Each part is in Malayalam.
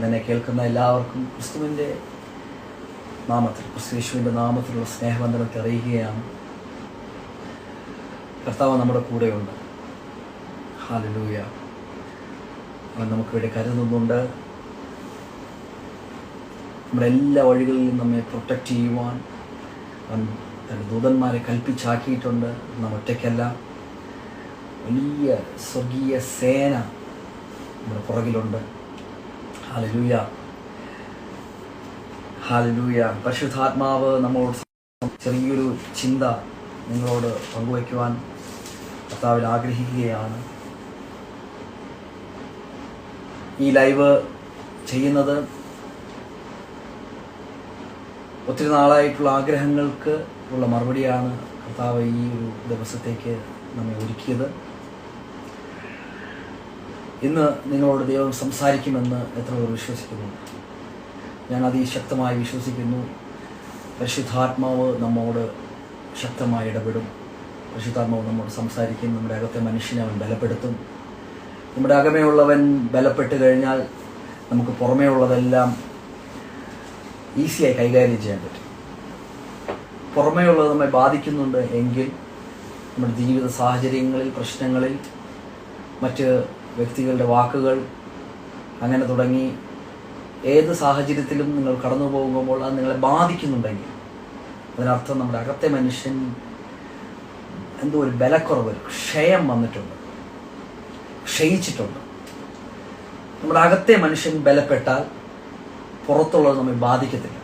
എന്നെ കേൾക്കുന്ന എല്ലാവർക്കും ക്രിസ്തുവിൻ്റെ നാമത്തിൽ, ക്രിസ്തു യേശുവിൻ്റെ നാമത്തിലുള്ള സ്നേഹബന്ധനത്തെ അറിയുകയാണ്. കർത്താവ് നമ്മുടെ കൂടെയുണ്ട്. ഹല്ലേലൂയ. അവൻ നമുക്ക് വേണ്ടി കരുതുന്നുണ്ട്. നമ്മുടെ എല്ലാ വഴികളിലും നമ്മെ പ്രൊട്ടക്റ്റ് ചെയ്യുവാൻ അവൻ തൻ്റെ ദൂതന്മാരെ കൽപ്പിച്ചാക്കിയിട്ടുണ്ട്. നാം ഒറ്റയ്ക്കല്ല. വലിയ സ്വർഗീയ സേന നമ്മുടെ പുറകിലുണ്ട്. Hallelujah, hallelujah. പരിശുദ്ധാത്മാവ് നമ്മളോട് ചെറിയൊരു ചിന്ത നിങ്ങളോട് പങ്കുവയ്ക്കുവാൻ കർത്താവിൽ ആഗ്രഹിക്കുകയാണ്. ഈ ലൈവ് ചെയ്യുന്നത് ഒത്തിരി നാളായിട്ടുള്ള ആഗ്രഹങ്ങൾക്ക് ഉള്ള മറുപടിയാണ്. കർത്താവ് ഈ ഒരു ദിവസത്തേക്ക് നമ്മെ ഒരുക്കിയത്. ഇന്ന് നിങ്ങളോട് ദൈവം സംസാരിക്കുമെന്ന് എത്ര പേർ വിശ്വസിക്കുന്നു? ഞാൻ അതിശക്തമായി വിശ്വസിക്കുന്നു. പരിശുദ്ധാത്മാവ് നമ്മോട് ശക്തമായി ഇടപെടും. പരിശുദ്ധാത്മാവ് നമ്മോട് സംസാരിക്കും. നമ്മുടെ അകത്തെ മനുഷ്യനെ അവൻ ബലപ്പെടുത്തും. നമ്മുടെ അകമേയുള്ളവൻ ബലപ്പെട്ട് കഴിഞ്ഞാൽ നമുക്ക് പുറമേ ഉള്ളതെല്ലാം ഈസിയായി കൈകാര്യം ചെയ്യാൻ പറ്റും. പുറമേ ഉള്ളത് നമ്മെ ബാധിക്കുന്നുണ്ട് എങ്കിൽ നമ്മുടെ ജീവിത സാഹചര്യങ്ങളിൽ, പ്രശ്നങ്ങളിൽ, മറ്റ് വ്യക്തികളുടെ വാക്കുകൾ, അങ്ങനെ തുടങ്ങി ഏത് സാഹചര്യത്തിലും നിങ്ങൾ കടന്നു പോകുമ്പോൾ അത് നിങ്ങളെ ബാധിക്കുന്നുണ്ടെങ്കിൽ അതിനർത്ഥം നമ്മുടെ അകത്തെ മനുഷ്യൻ എന്തോ ഒരു ബലക്കുറവ്, ക്ഷയം വന്നിട്ടുണ്ട്, ക്ഷയിച്ചിട്ടുണ്ട്. നമ്മുടെ അകത്തെ മനുഷ്യൻ ബലപ്പെട്ടാൽ പുറത്തുള്ളത് നമ്മെ ബാധിക്കത്തില്ല.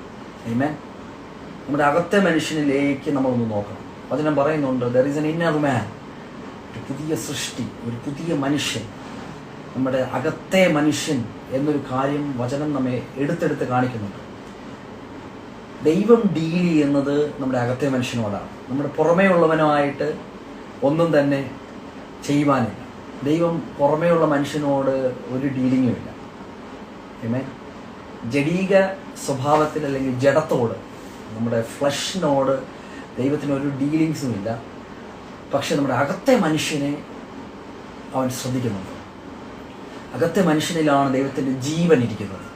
ആമേൻ. നമ്മുടെ അകത്തെ മനുഷ്യനിലേക്ക് നമ്മളൊന്ന് നോക്കണം. അതിനെ പറയുന്നുണ്ട്, ദർ ഈസ് എൻ ഇന്നർ മാൻ. ഒരു പുതിയ സൃഷ്ടി, ഒരു പുതിയ മനുഷ്യൻ. നമ്മുടെ അകത്തെ മനുഷ്യൻ എന്നൊരു കാര്യം വചനം നമ്മെ എടുത്തെടുത്ത് കാണിക്കുന്നുണ്ട്. ദൈവം ഡീൽ ചെയ്യുന്നത് നമ്മുടെ അകത്തെ മനുഷ്യനോടാണ്. നമ്മുടെ പുറമേ ഉള്ളവനുമായിട്ട് ഒന്നും തന്നെ ചെയ്യുവാനില്ല. ദൈവം പുറമേയുള്ള മനുഷ്യനോട് ഒരു ഡീലിങ്ങും ഇല്ല. ആമേൻ. ജഡീക സ്വഭാവത്തിൽ അല്ലെങ്കിൽ ജഡത്തോട്, നമ്മുടെ ഫ്ലഷിനോട് ദൈവത്തിന് ഒരു ഡീലിങ്സും ഇല്ല. പക്ഷെ നമ്മുടെ അകത്തെ മനുഷ്യനെ അവൻ ശ്രദ്ധിക്കുന്നുണ്ട്. അകത്തെ മനുഷ്യനിലാണ് ദൈവത്തിൻ്റെ ജീവൻ ഇരിക്കുന്നത്,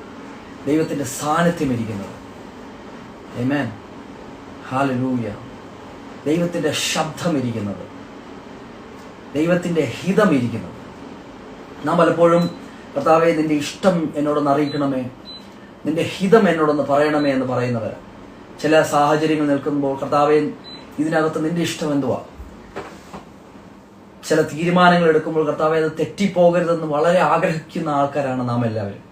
ദൈവത്തിൻ്റെ സാന്നിധ്യം ഇരിക്കുന്നത്. ആമേൻ. ഹല്ലേലൂയ. ദൈവത്തിൻ്റെ ശബ്ദം ഇരിക്കുന്നത്, ദൈവത്തിൻ്റെ ഹിതം ഇരിക്കുന്നത്. നാം പലപ്പോഴും കർത്താവേ നിൻ്റെ ഇഷ്ടം എന്നോടൊന്ന് അറിയിക്കണമേ, നിൻ്റെ ഹിതം എന്നോടൊന്ന് പറയണമേ എന്ന് പറയുന്നവർ ചില സാഹചര്യങ്ങൾ നിൽക്കുമ്പോൾ, കർത്താവേ ഇതിനകത്ത് നിൻ്റെ ഇഷ്ടം എന്തുവാ? ചില തീരുമാനങ്ങൾ എടുക്കുമ്പോൾ കർത്താവേ അത് തെറ്റിപ്പോകരുതെന്ന് വളരെ ആഗ്രഹിക്കുന്ന ആൾക്കാരാണ് നാം എല്ലാവരും.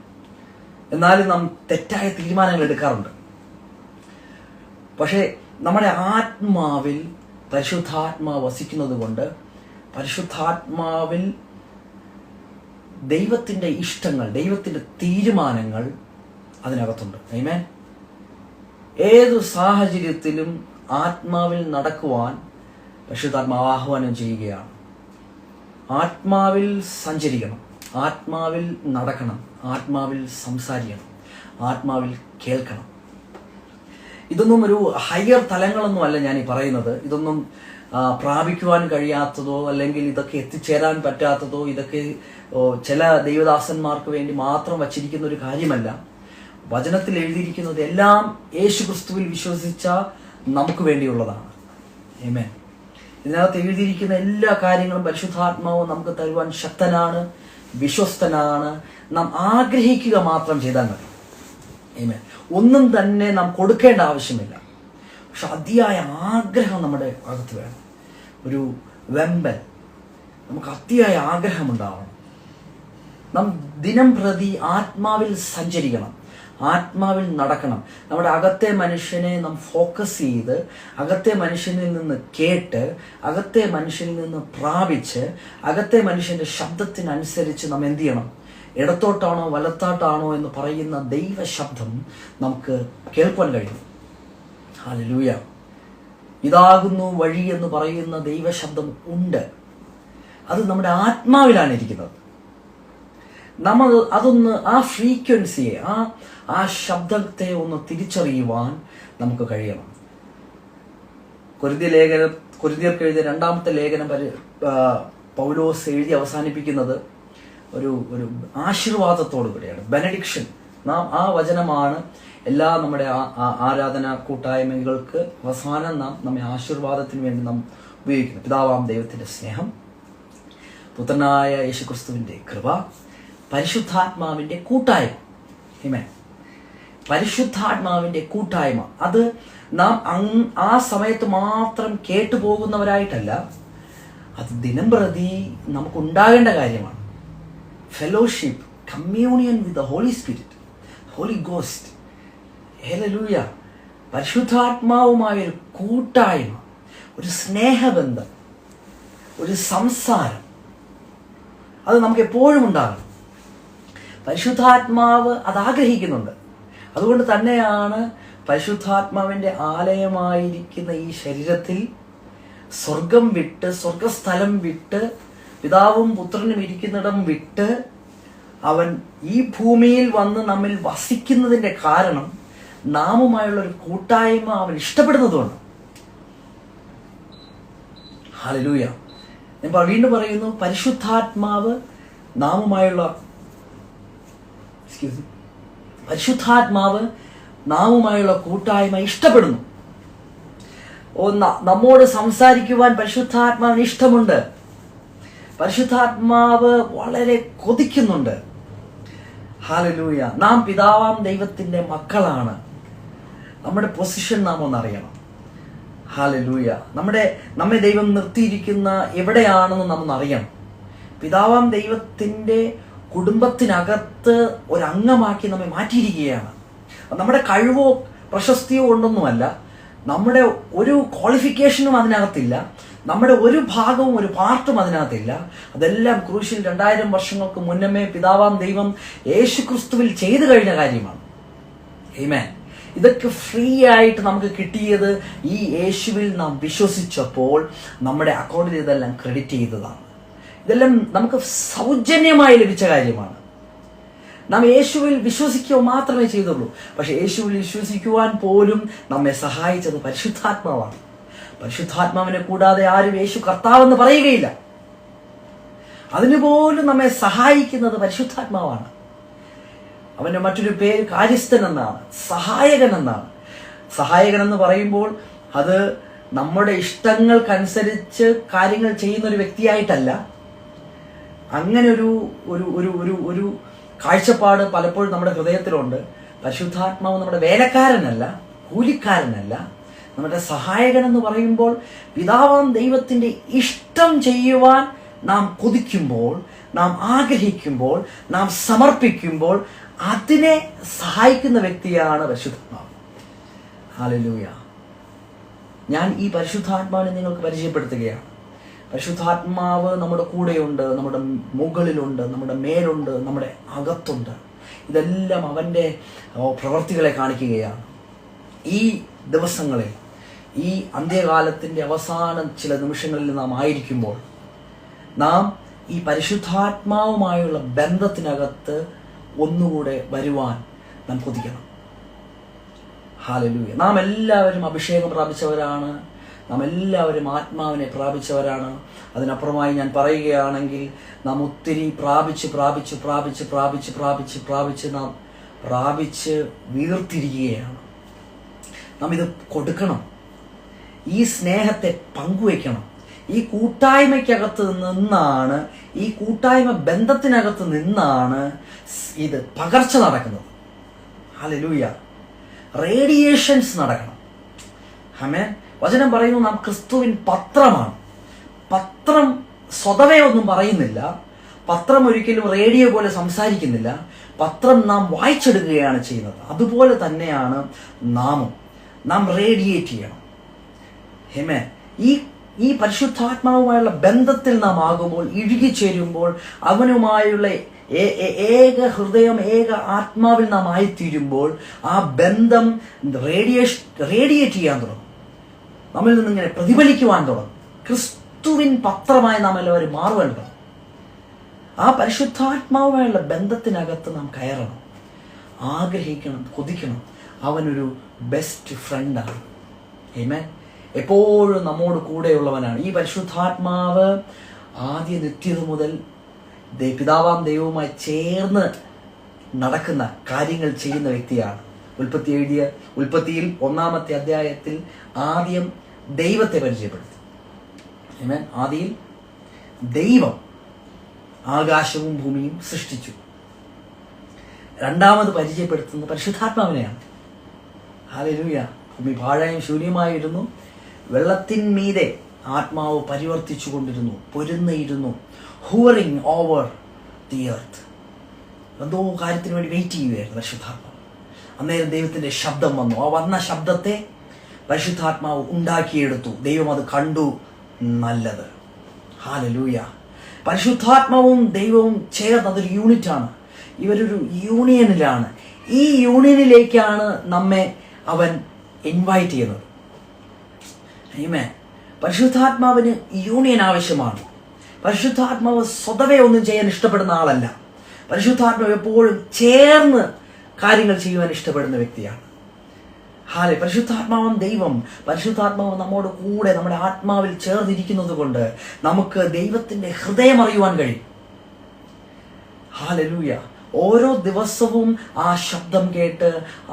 എന്നാലും നാം തെറ്റായ തീരുമാനങ്ങൾ എടുക്കാറുണ്ട്. പക്ഷേ നമ്മുടെ ആത്മാവിൽ പരിശുദ്ധാത്മാവ് വസിക്കുന്നത് കൊണ്ട് പരിശുദ്ധാത്മാവിൽ ദൈവത്തിൻ്റെ ഇഷ്ടങ്ങൾ, ദൈവത്തിൻ്റെ തീരുമാനങ്ങൾ അതിനകത്തുണ്ട്. ആമേൻ. ഏതു സാഹചര്യത്തിലും ആത്മാവിൽ നടക്കുവാൻ പരിശുദ്ധാത്മാവ് ആഹ്വാനം ചെയ്യുകയാണ്. ആത്മാവിൽ സഞ്ചരിക്കണം, ആത്മാവിൽ നടക്കണം, ആത്മാവിൽ സംസാരിക്കണം, ആത്മാവിൽ കേൾക്കണം. ഇതൊന്നും ഒരു ഹയർ തലങ്ങളൊന്നുമല്ല ഞാൻ ഈ പറയുന്നത്. ഇതൊന്നും പ്രാപിക്കുവാൻ കഴിയാത്തതോ അല്ലെങ്കിൽ ഇതൊക്കെ എത്തിച്ചേരാൻ പറ്റാത്തതോ, ഇതൊക്കെ ചില ദൈവദാസന്മാർക്ക് വേണ്ടി മാത്രം വച്ചിരിക്കുന്ന ഒരു കാര്യമല്ല. വചനത്തിൽ എഴുതിയിരിക്കുന്നത് എല്ലാം യേശു ക്രിസ്തുവിൽ വിശ്വസിച്ച നമുക്ക് വേണ്ടിയുള്ളതാണ്. ആമേൻ. ഇതിനകത്ത് എഴുതിയിരിക്കുന്ന എല്ലാ കാര്യങ്ങളും പരിശുദ്ധാത്മാവ് നമുക്ക് തരുവാൻ ശക്തനാണ്, വിശ്വസ്തനാണ്. നാം ആഗ്രഹിക്കുക മാത്രം ചെയ്താൽ മതി. ആമേൻ. ഒന്നും തന്നെ നാം കൊടുക്കേണ്ട ആവശ്യമില്ല. പക്ഷെ അതിയായ ആഗ്രഹം നമ്മുടെ അകത്ത് വേണം. ഒരു വെമ്പൽ, നമുക്ക് അതിയായ ആഗ്രഹമുണ്ടാവണം. നാം ദിനം പ്രതി ആത്മാവിൽ സഞ്ചരിക്കണം, ആത്മാവിൽ നടക്കണം. നമ്മുടെ അകത്തെ മനുഷ്യനെ നാം ഫോക്കസ് ചെയ്ത്, അകത്തെ മനുഷ്യനിൽ നിന്ന് കേട്ട്, അകത്തെ മനുഷ്യനിൽ നിന്ന് പ്രാപിച്ച്, അകത്തെ മനുഷ്യന്റെ ശബ്ദത്തിനനുസരിച്ച് നാം എന്ത് ചെയ്യണം? ഇടത്തോട്ടാണോ വലത്തോട്ടാണോ എന്ന് പറയുന്ന ദൈവശബ്ദം നമുക്ക് കേൾക്കാൻ കഴിയും. ഹല്ലേലൂയ. ഇതാകുന്നു വഴി എന്ന് പറയുന്ന ദൈവശബ്ദം ഉണ്ട്. അത് നമ്മുടെ ആത്മാവിലാണ് ഇരിക്കുന്നത്. നമ്മൾ അതൊന്ന്, ആ ഫ്രീക്വൻസിയെ, ആ ശബ്ദത്തെ ഒന്ന് തിരിച്ചറിയുവാൻ നമുക്ക് കഴിയണം. കൊരിന്ത്യർക്ക് എഴുതിയ 2-ാമത്തെ ലേഖനം പൗലോസ് എഴുതി അവസാനിപ്പിക്കുന്നത് ഒരു ആശീർവാദത്തോടു കൂടിയാണ്. ബെനഡിക്ഷൻ, ആ വചനമാണ് എല്ലാ നമ്മുടെ ആരാധന കൂട്ടായ്മകൾക്ക് അവസാനം നമ്മെ ആശീർവാദത്തിന് വേണ്ടി നാം ഉപയോഗിക്കുന്നത്. പിതാവാം ദൈവത്തിൻ്റെ സ്നേഹം, പുത്രനായ യേശുക്രിസ്തുവിൻ്റെ കൃപ, പരിശുദ്ധാത്മാവിൻ്റെ കൂട്ടായ്മ. ആമേൻ. പരിശുദ്ധാത്മാവിൻ്റെ കൂട്ടായ്മ അത് നാം ആ സമയത്ത് മാത്രം കേട്ടുപോകുന്നവരായിട്ടല്ല, അത് ദിനം പ്രതി നമുക്കുണ്ടാകേണ്ട കാര്യമാണ്. Fellowship, communion with the Holy Spirit, Holy Ghost. Hallelujah. പരിശുദ്ധാത്മാവുമായൊരു കൂട്ടായ്മ, ഒരു സ്നേഹബന്ധം, ഒരു സംസാരം, അത് നമുക്ക് എപ്പോഴും ഉണ്ടാകണം. പരിശുദ്ധാത്മാവ് അത് ആഗ്രഹിക്കുന്നുണ്ട്. അതുകൊണ്ട് തന്നെയാണ് പരിശുദ്ധാത്മാവിൻ്റെ ആലയമായിരിക്കുന്ന ഈ ശരീരത്തിൽ സ്വർഗം വിട്ട്, സ്വർഗസ്ഥലം വിട്ട്, പിതാവും പുത്രനും ഇരിക്കുന്നിടം വിട്ട് അവൻ ഈ ഭൂമിയിൽ വന്ന് നമ്മിൽ വസിക്കുന്നതിൻ്റെ കാരണം നാമുമായുള്ള ഒരു കൂട്ടായ്മ അവൻ ഇഷ്ടപ്പെടുന്നതുകൊണ്ട്. ഹല്ലേലൂയ. ഞാൻ വീണ്ടും പറയുന്നു, പരിശുദ്ധാത്മാവ് നാമുമായുള്ള കൂട്ടായ്മ ഇഷ്ടപ്പെടുന്നു. നമ്മോട് സംസാരിക്കുവാൻ പരിശുദ്ധാത്മാവിന് ഇഷ്ടമുണ്ട്. പരിശുദ്ധാത്മാവ് വളരെ കൊതിക്കുന്നുണ്ട്. ഹല്ലേലൂയ. നാം പിതാവാം ദൈവത്തിന്റെ മക്കളാണ്. നമ്മുടെ പൊസിഷൻ നാം ഒന്നറിയണം. ഹല്ലേലൂയ. നമ്മെ ദൈവം നിർത്തിയിരിക്കുന്ന എവിടെയാണെന്ന് നാം ഒന്നറിയണം. പിതാവാം ദൈവത്തിന്റെ കുടുംബത്തിനകത്ത് ഒരംഗമാക്കി നമ്മെ മാറ്റിയിരിക്കുകയാണ്. നമ്മുടെ കഴിവോ പ്രശസ്തിയോ കൊണ്ടൊന്നുമല്ല, നമ്മുടെ ഒരു ക്വാളിഫിക്കേഷനും അതിനകത്തില്ല, നമ്മുടെ ഒരു ഭാഗവും ഒരു പാർട്ടും അതിനകത്തില്ല. അതെല്ലാം ക്രൂശിൽ 2000 വർഷങ്ങൾക്ക് മുന്നമേ പിതാവാം ദൈവം യേശുക്രിസ്തുവിൽ ചെയ്തു കഴിഞ്ഞ കാര്യമാണ്. ആമേൻ. ഇതൊക്കെ ഫ്രീ ആയിട്ട് നമുക്ക് കിട്ടിയത് ഈ യേശുവിൽ നാം വിശ്വസിച്ചപ്പോൾ നമ്മുടെ അക്കൗണ്ടിൽ ഇതെല്ലാം ക്രെഡിറ്റ് ചെയ്തതാണ്. ഇതെല്ലാം നമുക്ക് സൗജന്യമായി ലഭിച്ച കാര്യമാണ്. നാം യേശുവിൽ വിശ്വസിക്കുക മാത്രമേ ചെയ്തുള്ളൂ. പക്ഷെ യേശുവിൽ വിശ്വസിക്കുവാൻ പോലും നമ്മെ സഹായിച്ചത് പരിശുദ്ധാത്മാവാണ്. പരിശുദ്ധാത്മാവിനെ കൂടാതെ ആരും യേശു കർത്താവെന്ന് പറയുകയില്ല. അതിനുപോലും നമ്മെ സഹായിക്കുന്നത് പരിശുദ്ധാത്മാവാണ്. അവന്റെ മറ്റൊരു പേര് കാര്യസ്ഥൻ എന്നാണ്, സഹായകൻ എന്നാണ്. സഹായകൻ എന്ന് പറയുമ്പോൾ അത് നമ്മുടെ ഇഷ്ടങ്ങൾക്കനുസരിച്ച് കാര്യങ്ങൾ ചെയ്യുന്ന ഒരു വ്യക്തിയായിട്ടല്ല. അങ്ങനെ ഒരു കാഴ്ചപ്പാട് പലപ്പോഴും നമ്മുടെ ഹൃദയത്തിലുണ്ട്. പരിശുദ്ധാത്മാവ് നമ്മുടെ വേലക്കാരനല്ല, കൂലിക്കാരനല്ല, നമ്മുടെ സഹായകൻ എന്ന് പറയുമ്പോൾ പിതാവാം ദൈവത്തിന്റെ ഇഷ്ടം ചെയ്യുവാൻ നാം കൊതിക്കുമ്പോൾ, നാം ആഗ്രഹിക്കുമ്പോൾ, നാം സമർപ്പിക്കുമ്പോൾ അതിനെ സഹായിക്കുന്ന വ്യക്തിയാണ് പരിശുദ്ധാത്മാവ്. ഹല്ലേലൂയ. ഞാൻ ഈ പരിശുദ്ധാത്മാവിനെ നിങ്ങൾക്ക് പരിചയപ്പെടുത്തുകയാണ്. പരിശുദ്ധാത്മാവ് നമ്മുടെ കൂടെയുണ്ട്, നമ്മുടെ മുകളിലുണ്ട്, നമ്മുടെ മേലുണ്ട്, നമ്മുടെ അകത്തുണ്ട്. ഇതെല്ലാം അവൻ്റെ പ്രവൃത്തികളെ കാണിക്കുകയാണ്. ഈ ദിവസങ്ങളിൽ, ഈ അന്ത്യകാലത്തിൻ്റെ അവസാന ചില നിമിഷങ്ങളിൽ നാം ആയിരിക്കുമ്പോൾ നാം ഈ പരിശുദ്ധാത്മാവുമായുള്ള ബന്ധത്തിനകത്ത് ഒന്നുകൂടെ വരുവാൻ നാം കൊതിക്കണം. ഹല്ലേലൂയ. നാം എല്ലാവരും അഭിഷേകം പ്രാപിച്ചവരാണ്. നാം എല്ലാവരും ആത്മാവിനെ പ്രാപിച്ചവരാണ്. അതിനപ്പുറമായി ഞാൻ പറയുകയാണെങ്കിൽ നാം ഒത്തിരി നാം പ്രാപിച്ച് വീർത്തിരിക്കുകയാണ്. നാം ഇത് കൊടുക്കണം. ഈ സ്നേഹത്തെ പങ്കുവയ്ക്കണം. ഈ കൂട്ടായ്മയ്ക്കകത്ത് നിന്നാണ്, ഈ കൂട്ടായ്മ ബന്ധത്തിനകത്ത് നിന്നാണ് ഇത് പകർച്ച നടക്കുന്നത്. ഹല്ലേലൂയ. റേഡിയേഷൻസ് നടക്കണം. ആമേൻ. വചനം പറയുന്നു നാം ക്രിസ്തുവിൻ പത്രമാണ്. പത്രം സ്വതവേ ഒന്നും പറയുന്നില്ല. പത്രം ഒരിക്കലും റേഡിയോ പോലെ സംസാരിക്കുന്നില്ല. പത്രം നാം വായിച്ചെടുക്കുകയാണ് ചെയ്യുന്നത്. അതുപോലെ തന്നെയാണ് നാം റേഡിയേറ്റ് ചെയ്യണം. ഹേമേ. ഈ പരിശുദ്ധാത്മാവുമായുള്ള ബന്ധത്തിൽ നാം ആകുമ്പോൾ, ഇഴുകിച്ചേരുമ്പോൾ, അവനുമായുള്ള ഏക ഹൃദയം, ഏക ആത്മാവിൽ നാം ആയിത്തീരുമ്പോൾ ആ ബന്ധം റേഡിയേറ്റ് ചെയ്യാൻ തുടങ്ങും. നമ്മിൽ നിന്നിങ്ങനെ പ്രതിഫലിക്കുവാൻ തുടങ്ങും. ക്രിസ്തുവിൻ പത്രമായി നാം എല്ലാവരും മാറുവാൻ തുടങ്ങും. ആ പരിശുദ്ധാത്മാവുമായുള്ള ബന്ധത്തിനകത്ത് നാം കയറണം, ആഗ്രഹിക്കണം, കൊതിക്കണം. അവനൊരു ബെസ്റ്റ് ഫ്രണ്ടാണ്. ആമേൻ. എപ്പോഴും നമ്മോട് കൂടെയുള്ളവനാണ്. ഈ പരിശുദ്ധാത്മാവ് ആദ്യ നിത്യത മുതൽ പിതാവാം ദൈവവുമായി ചേർന്ന് നടക്കുന്ന കാര്യങ്ങൾ ചെയ്യുന്ന വ്യക്തിയാണ്. ഉൽപ്പത്തിയിൽ 1-ാമത്തെ അധ്യായത്തിൽ ആദ്യം ദൈവത്തെ പരിചയപ്പെടുത്തി. ആദിയിൽ ദൈവം ആകാശവും ഭൂമിയും സൃഷ്ടിച്ചു. രണ്ടാമത് പരിചയപ്പെടുത്തുന്നത് പരിശുദ്ധാത്മാവിനെയാണ്. ഹല്ലേലൂയ. ഭൂമി പാഴായും ശൂന്യമായിരുന്നു, വെള്ളത്തിന്മീതെ ആത്മാവ് പരിവർത്തിച്ചു കൊണ്ടിരുന്നു, പൊരുന്നയിരുന്നു, ഹൂറിങ് ഓവർ ദി എർത്ത്. എന്തോ കാര്യത്തിന് വേണ്ടി വെയിറ്റ് ചെയ്യുകയായിരുന്നു പരിശുദ്ധാത്മാവ്. അന്നേരം ദൈവത്തിന്റെ ശബ്ദം വന്നു. ആ വന്ന ശബ്ദത്തെ പരിശുദ്ധാത്മാവ് ഉണ്ടാക്കിയെടുത്തു. ദൈവം അത് കണ്ടു, നല്ലത്. ഹല്ലേലൂയ. പരിശുദ്ധാത്മാവും ദൈവവും ചേർന്ന് അതൊരു യൂണിറ്റാണ്. ഇവരൊരു യൂണിയനിലാണ്. ഈ യൂണിയനിലേക്കാണ് നമ്മെ അവൻ ഇൻവൈറ്റ് ചെയ്യുന്നത്. ആമേൻ. പരിശുദ്ധാത്മാവിന് യൂണിയൻ ആവശ്യമാണ്. പരിശുദ്ധാത്മാവ് സ്വതവേ ഒന്നും ചെയ്യാൻ ഇഷ്ടപ്പെടുന്ന ആളല്ല. പരിശുദ്ധാത്മാവ് എപ്പോഴും ചേർന്ന് കാര്യങ്ങൾ ചെയ്യുവാൻ ഇഷ്ടപ്പെടുന്ന വ്യക്തിയാണ്. പരിശുദ്ധാത്മാവും ദൈവം, പരിശുദ്ധാത്മാവ് നമ്മോട് കൂടെ നമ്മുടെ ആത്മാവിൽ ചേർന്നിരിക്കുന്നത് കൊണ്ട് നമുക്ക് ദൈവത്തിന്റെ ഹൃദയം അറിയുവാൻ കഴിയും. ഹല്ലേലൂയ. ഓരോ ദിവസവും ആ ശബ്ദം കേട്ട്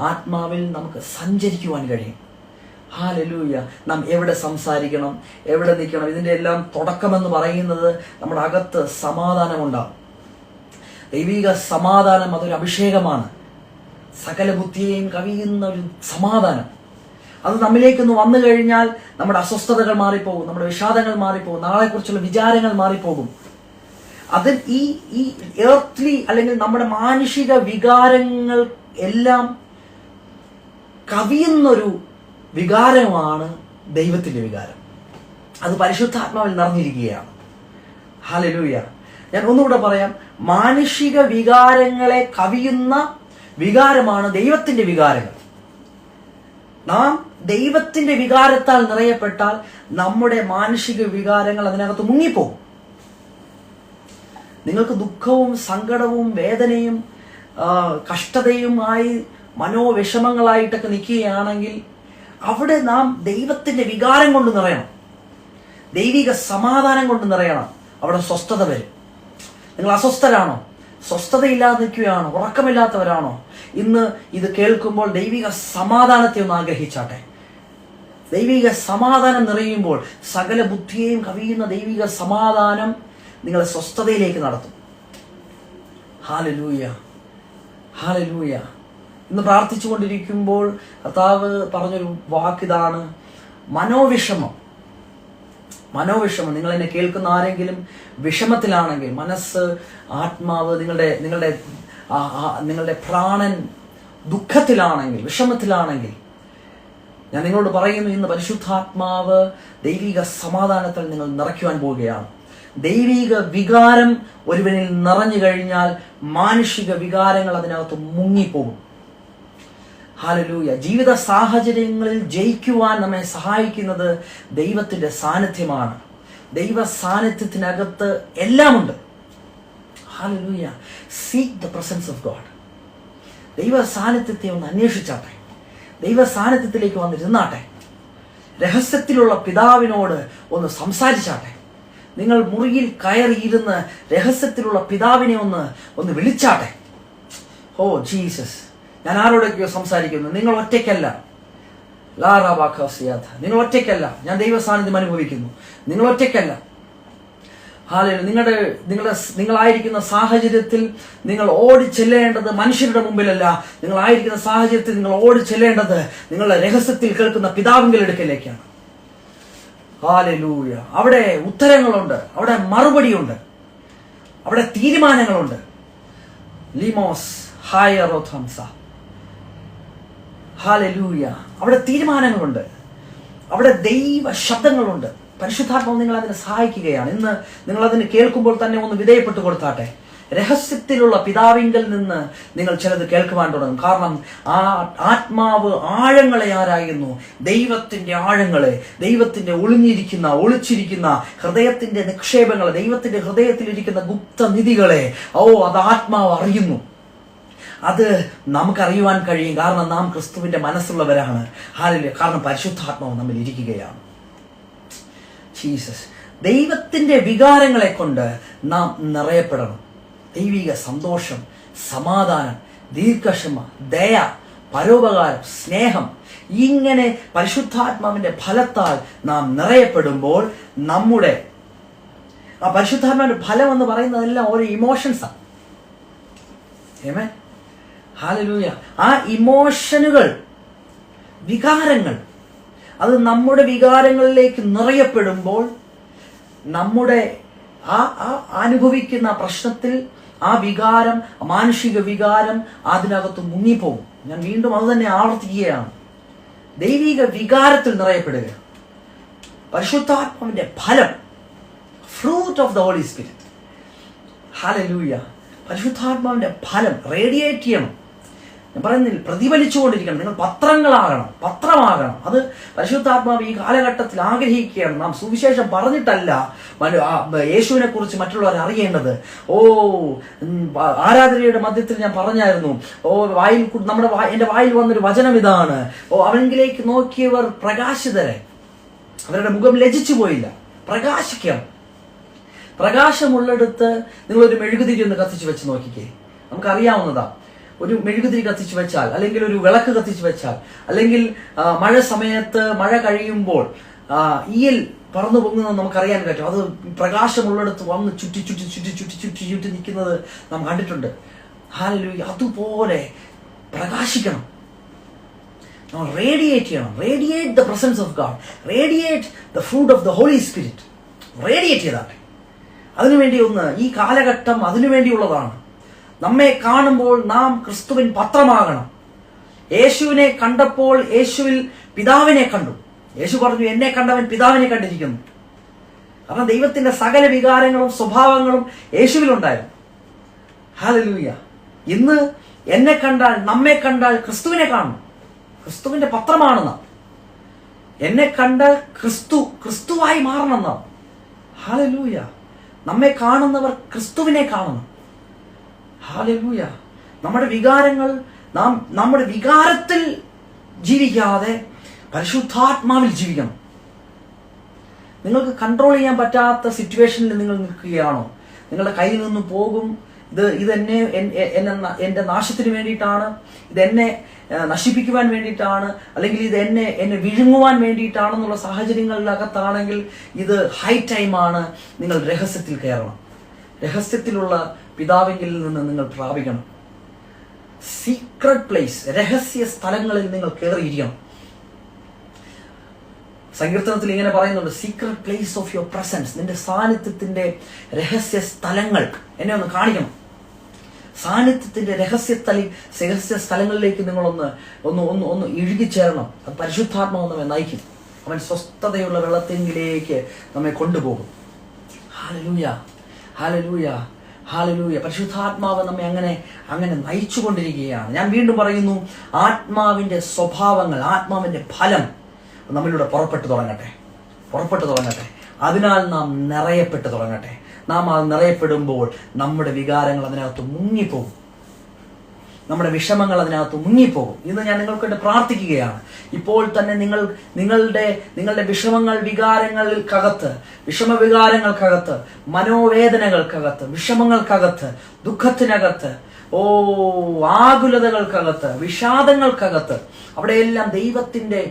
ആത്മാവിൽ നമുക്ക് സഞ്ചരിക്കുവാൻ കഴിയും. ഹല്ലേലൂയ. നാം എവിടെ സംസാരിക്കണം, എവിടെ നിൽക്കണം, ഇതിന്റെ എല്ലാം തുടക്കമെന്ന് പറയുന്നത് നമ്മുടെ അകത്ത് സമാധാനമുണ്ടാകും. ദൈവിക സമാധാനം അതൊരു അഭിഷേകമാണ്. സകല ബുദ്ധിയെയും കവിയുന്ന ഒരു സമാധാനം. അത് നമ്മിലേക്കൊന്ന് വന്നു കഴിഞ്ഞാൽ നമ്മുടെ അസ്വസ്ഥതകൾ മാറിപ്പോകും, നമ്മുടെ വിഷാദങ്ങൾ മാറിപ്പോകും, നാളെക്കുറിച്ചുള്ള വിചാരങ്ങൾ മാറിപ്പോകും. അത് ഈ എർത്ത്ലി അല്ലെങ്കിൽ നമ്മുടെ മാനുഷിക വികാരങ്ങൾ എല്ലാം കവിയുന്നൊരു വികാരമാണ് ദൈവത്തിന്റെ വികാരം. അത് പരിശുദ്ധാത്മാവിൽ നിറഞ്ഞിരിക്കുകയാണ്. ഹല്ലേലൂയ. ഞാൻ ഒന്നുകൂടെ പറയാം. മാനുഷിക വികാരങ്ങളെ കവിയുന്ന വികാരമാണ് ദൈവത്തിന്റെ വികാരങ്ങൾ. നാം ദൈവത്തിന്റെ വികാരത്താൽ നിറയപ്പെട്ടാൽ നമ്മുടെ മാനുഷിക വികാരങ്ങൾ അതിനകത്ത് മുങ്ങിപ്പോകും. നിങ്ങൾക്ക് ദുഃഖവും സങ്കടവും വേദനയും കഷ്ടതയുമായി മനോവിഷമങ്ങളായിട്ടൊക്കെ നിൽക്കുകയാണെങ്കിൽ അവിടെ നാം ദൈവത്തിന്റെ വികാരം കൊണ്ട് നിറയണം, ദൈവിക സമാധാനം കൊണ്ട് നിറയണം. അവിടെ സ്വസ്ഥത വരും. നിങ്ങൾ അസ്വസ്ഥരാണോ? സ്വസ്ഥതയില്ലാതെ നിൽക്കുകയാണോ? ഉറക്കമില്ലാത്തവരാണോ? ഇന്ന് ഇത് കേൾക്കുമ്പോൾ ദൈവിക സമാധാനത്തെ ഒന്ന് ആഗ്രഹിച്ചാട്ടെ. ദൈവിക സമാധാനം നിറയുമ്പോൾ സകല ബുദ്ധിയെയും കവിയുന്ന ദൈവിക സമാധാനം നിങ്ങളെ സ്വസ്ഥതയിലേക്ക് നടത്തും. ഹല്ലേലൂയ. ഹല്ലേലൂയ. ഇന്ന് പ്രാർത്ഥിച്ചു കൊണ്ടിരിക്കുമ്പോൾ കർത്താവ് പറഞ്ഞൊരു വാക്കിതാണ് മനോവിഷമം. നിങ്ങൾ എന്നെ കേൾക്കുന്ന ആരെങ്കിലും വിഷമത്തിലാണെങ്കിൽ, മനസ്സ്, ആത്മാവ്, നിങ്ങളുടെ പ്രാണൻ ദുഃഖത്തിലാണെങ്കിൽ, വിഷമത്തിലാണെങ്കിൽ, ഞാൻ നിങ്ങളോട് പറയുന്നു, ഇന്ന് പരിശുദ്ധാത്മാവ് ദൈവിക സമാധാനത്തിൽ നിങ്ങൾ നിറയ്ക്കുവാൻ പോവുകയാണ്. ദൈവിക വികാരം ഒരുവനിൽ നിറഞ്ഞു കഴിഞ്ഞാൽ മാനുഷിക വികാരങ്ങൾ അതിനകത്ത് മുങ്ങിപ്പോകും. ഹല്ലേലൂയ. ജീവിത സാഹചര്യങ്ങളിൽ ജയിക്കുവാൻ നമ്മെ സഹായിക്കുന്നത് ദൈവത്തിന്റെ സാന്നിധ്യമാണ്. ദൈവ സാന്നിധ്യത്തിനകത്ത് എല്ലാമുണ്ട്. ഹല്ലേലൂയ. Seek the presence of God. ദൈവ സാന്നിധ്യത്തെ ഒന്ന് അന്വേഷിച്ചാട്ടെ. ദൈവ സാന്നിധ്യത്തിലേക്ക് വന്നിരുന്നാട്ടെ. രഹസ്യത്തിലുള്ള പിതാവിനോട് ഒന്ന് സംസാരിച്ചാട്ടെ. നിങ്ങൾ മുറിയിൽ കയറിയിരുന്ന് രഹസ്യത്തിലുള്ള പിതാവിനെ ഒന്ന് വിളിച്ചാട്ടെ. ഓ ജീസസ്, ഞാൻ ആരോടൊക്കെയോ സംസാരിക്കുന്നു. നിങ്ങൾ ഒറ്റയ്ക്കല്ല. നിങ്ങൾ ഒറ്റയ്ക്കല്ല. ഞാൻ ദൈവ സാന്നിധ്യം അനുഭവിക്കുന്നു. നിങ്ങൾ ഒറ്റയ്ക്കല്ല. നിങ്ങളായിരിക്കുന്ന സാഹചര്യത്തിൽ നിങ്ങൾ ഓടി ചെല്ലേണ്ടത് മനുഷ്യരുടെ മുമ്പിലല്ല. നിങ്ങളായിരിക്കുന്ന സാഹചര്യത്തിൽ നിങ്ങൾ ഓടി ചെല്ലേണ്ടത് നിങ്ങളുടെ രഹസ്യത്തിൽ കേൾക്കുന്ന പിതാവിന്റെ അടുക്കലേക്കാണ്. ഹല്ലേലൂയ. അവിടെ ഉത്തരങ്ങളുണ്ട്, അവിടെ മറുപടിയുണ്ട്, അവിടെ തീരുമാനങ്ങളുണ്ട്. ലിമോസ് ഹയറോഥംസ. ഹല്ലേലൂയ. അവിടെ തീരുമാനങ്ങളുണ്ട്, അവിടെ ദൈവ ശബ്ദങ്ങളുണ്ട്. പരിശുദ്ധാത്മാവ് നിങ്ങൾ അതിനെ സഹായിക്കുകയാണ്. ഇന്ന് നിങ്ങൾ അതിന് കേൾക്കുമ്പോൾ തന്നെ ഒന്ന് വിധേയപ്പെട്ടു കൊടുത്താട്ടെ. രഹസ്യത്തിലുള്ള പിതാവിങ്കൽ നിന്ന് നിങ്ങൾ ചിലത് കേൾക്കുവാൻ തുടങ്ങും. കാരണം ആ ആത്മാവ് ആഴങ്ങളെ ആരായുന്നു. ദൈവത്തിന്റെ ആഴങ്ങളെ, ദൈവത്തിന്റെ ഒളിച്ചിരിക്കുന്ന ഹൃദയത്തിന്റെ നിക്ഷേപങ്ങളെ, ദൈവത്തിന്റെ ഹൃദയത്തിലിരിക്കുന്ന ഗുപ്തനിധികളെ അത് ആത്മാവ് അറിയുന്നു. അത് നമുക്കറിയുവാൻ കഴിയും. കാരണം നാം ക്രിസ്തുവിന്റെ മനസ്സുള്ളവരാണ്. ഹല്ലേലൂയ. കാരണം പരിശുദ്ധാത്മാവ് നമ്മിൽ ഇരിക്കുകയാണ്. ജീസസ്. ദൈവത്തിന്റെ വികാരങ്ങളെ കൊണ്ട് നാം നിറയപ്പെടണം. ദൈവിക സന്തോഷം, സമാധാനം, ദീർഘക്ഷമ, ദയ, പരോപകാരം, സ്നേഹം, ഇങ്ങനെ പരിശുദ്ധാത്മാവിന്റെ ഫലത്താൽ നാം നിറയപ്പെടുമ്പോൾ നമ്മുടെ ആ പരിശുദ്ധാത്മാവിന്റെ ഫലം എന്ന് പറയുന്നതെല്ലാം ഓരോ ഇമോഷൻസാണ്. ആമേൻ, ഹല്ലേലൂയ. ആ ഇമോഷനുകൾ, വികാരങ്ങൾ, അത് നമ്മുടെ വികാരങ്ങളിലേക്ക് നിറയപ്പെടുമ്പോൾ നമ്മുടെ ആ അനുഭവിക്കുന്ന പ്രശ്നത്തിൽ ആ വികാരം, മാനുഷിക വികാരം അതിനകത്ത് മുങ്ങിപ്പോകും. ഞാൻ വീണ്ടും അത് തന്നെ ആവർത്തിക്കുകയാണ്. ദൈവിക വികാരത്തിൽ നിറയപ്പെടുക, പരിശുദ്ധാത്മാവിന്റെ ഫലം, fruit of the Holy Spirit. ഹല്ലേലൂയ. പരിശുദ്ധാത്മാവിന്റെ ഫലം റേഡിയേറ്റ് ചെയ്യണം. ഞാൻ പറയുന്നില്ല, പ്രതിഫലിച്ചുകൊണ്ടിരിക്കണം. നിങ്ങൾ പത്രമാകണം. അത് പരിശുദ്ധാത്മാവ് ഈ കാലഘട്ടത്തിൽ ആഗ്രഹിക്കുകയാണ്. നാം സുവിശേഷം പറഞ്ഞിട്ടല്ല യേശുവിനെ കുറിച്ച് മറ്റുള്ളവർ അറിയേണ്ടത്. ആരാധനയുടെ മധ്യത്തിൽ ഞാൻ പറഞ്ഞായിരുന്നു, എന്റെ വായിൽ വന്നൊരു വചനം ഇതാണ്, അവനിലേക്ക് നോക്കിയവർ പ്രകാശിതരെ, അവരുടെ മുഖം ലജിച്ചു പോയില്ല. പ്രകാശിക്കണം. പ്രകാശമുള്ളിടത്ത് നിങ്ങളൊരു മെഴുകുതിരി ഒന്ന് കത്തിച്ചു വെച്ച് നോക്കിക്കേ. നമുക്കറിയാവുന്നതാ, ഒരു മെഴുകുതിരി കത്തിച്ചു വെച്ചാൽ, അല്ലെങ്കിൽ ഒരു വിളക്ക് കത്തിച്ചു വെച്ചാൽ, അല്ലെങ്കിൽ മഴ സമയത്ത് മഴ കഴിയുമ്പോൾ ഈയൽ പറന്നു പൊങ്ങുന്നത് നമുക്കറിയാൻ പറ്റും. അത് പ്രകാശമുള്ളിടത്ത് വന്ന് ചുറ്റി നിൽക്കുന്നത് നാം കണ്ടിട്ടുണ്ട്. ഹല്ലേലൂയ. അതുപോലെ പ്രകാശിക്കണം, റേഡിയേറ്റ് ചെയ്യണം. Radiate the presence of God, radiate the fruit of the Holy Spirit. Radiate ചെയ്താട്ടെ. അതിനുവേണ്ടി ഈ കാലഘട്ടം അതിനുവേണ്ടിയുള്ളതാണ്. നമ്മെ കാണുമ്പോൾ നാം ക്രിസ്തുവിൻ പത്രമാകണം. യേശുവിനെ കണ്ടപ്പോൾ യേശുവിൽ പിതാവിനെ കണ്ടു. യേശു പറഞ്ഞു, എന്നെ കണ്ടവൻ പിതാവിനെ കണ്ടിരിക്കുന്നു. കാരണം ദൈവത്തിന്റെ സകല വികാരങ്ങളും സ്വഭാവങ്ങളും യേശുവിലുണ്ടായിരുന്നു. ഹല്ലേലൂയ. ഇന്ന് എന്നെ കണ്ടാൽ, നമ്മെ കണ്ടാൽ ക്രിസ്തുവിനെ കാണും. ക്രിസ്തുവിന്റെ പത്രമാണ് നാം. എന്നെ കണ്ടാൽ ക്രിസ്തുവായി മാറണം നാം. ഹല്ലേലൂയ. നമ്മെ കാണുന്നവർ ക്രിസ്തുവിനെ കാണണം. ഹല്ലേലൂയ. നമ്മുടെ വികാരങ്ങൾ, നാം നമ്മുടെ വികാരത്തിൽ ജീവിക്കാതെ പരിശുദ്ധാത്മാവിൽ ജീവിക്കണം. നിങ്ങൾക്ക് കൺട്രോൾ ചെയ്യാൻ പറ്റാത്ത സിറ്റുവേഷനിൽ നിങ്ങൾ നിൽക്കുകയാണോ? നിങ്ങളുടെ കയ്യിൽ നിന്ന് പോകും, ഇതെന്നെ എന്റെ നാശത്തിന് വേണ്ടിയിട്ടാണ്, ഇതെന്നെ നശിപ്പിക്കുവാൻ വേണ്ടിയിട്ടാണ്, അല്ലെങ്കിൽ ഇത് എന്നെ വിഴുങ്ങുവാൻ വേണ്ടിയിട്ടാണെന്നുള്ള സാഹചര്യങ്ങളിലകത്താണെങ്കിൽ ഇത് ഹൈ ടൈമാണ്. നിങ്ങൾ രഹസ്യത്തിൽ കയറണം. രഹസ്യത്തിലുള്ള പിതാവിങ്കിൽ നിന്ന് നിങ്ങൾ പ്രാപിക്കണം. സീക്രട്ട് പ്ലേസ്, രഹസ്യ സ്ഥലങ്ങളിൽ നിങ്ങൾ കയറിയിരിക്കണം. സങ്കീർത്തനത്തിൽ ഇങ്ങനെ പറയുന്നുണ്ട്, secret place of your presence. നിന്റെ സാന്നിധ്യത്തിന്റെ രഹസ്യ സ്ഥലങ്ങൾ എന്നെ ഒന്ന് കാണിക്കണം. സാന്നിധ്യത്തിന്റെ രഹസ്യ സ്ഥലങ്ങളിലേക്ക് നിങ്ങളൊന്ന് ഇഴുകിച്ചേരണം. അത് പരിശുദ്ധാത്മാവ് നമ്മെ നയിക്കും. അവൻ സ്വസ്ഥതയുള്ള വെള്ളത്തിലേക്ക് നമ്മെ കൊണ്ടുപോകും. Hallelujah, hallelujah, hallelujah. പരിശുദ്ധാത്മാവ് നമ്മെ അങ്ങനെ നയിച്ചുകൊണ്ടിരിക്കുകയാണ്. ഞാൻ വീണ്ടും പറയുന്നു, ആത്മാവിന്റെ സ്വഭാവങ്ങൾ, ആത്മാവിന്റെ ഫലം നമ്മളിലൂടെ പുറപ്പെട്ടു തുടങ്ങട്ടെ. അതിനാൽ നാം നിറയപ്പെട്ടു തുടങ്ങട്ടെ. നാം അത് നിറയപ്പെടുമ്പോൾ നമ്മുടെ വികാരങ്ങൾ അതിനകത്ത് മുങ്ങിപ്പോകും, നമ്മുടെ വിഷമങ്ങൾ അതിനകത്ത് മുങ്ങിപ്പോകും. ഇന്ന് ഞാൻ നിങ്ങൾക്ക് വേണ്ടി പ്രാർത്ഥിക്കുകയാണ്. ഇപ്പോൾ തന്നെ നിങ്ങളുടെ വിഷമവികാരങ്ങൾക്കകത്ത്, മനോവേദനകൾക്കകത്ത്, വിഷമങ്ങൾക്കകത്ത്, ദുഃഖത്തിനകത്ത്, ആകുലതകൾക്കകത്ത്, വിഷാദങ്ങൾക്കകത്ത്, അവിടെയെല്ലാം ദൈവത്തിന്റെ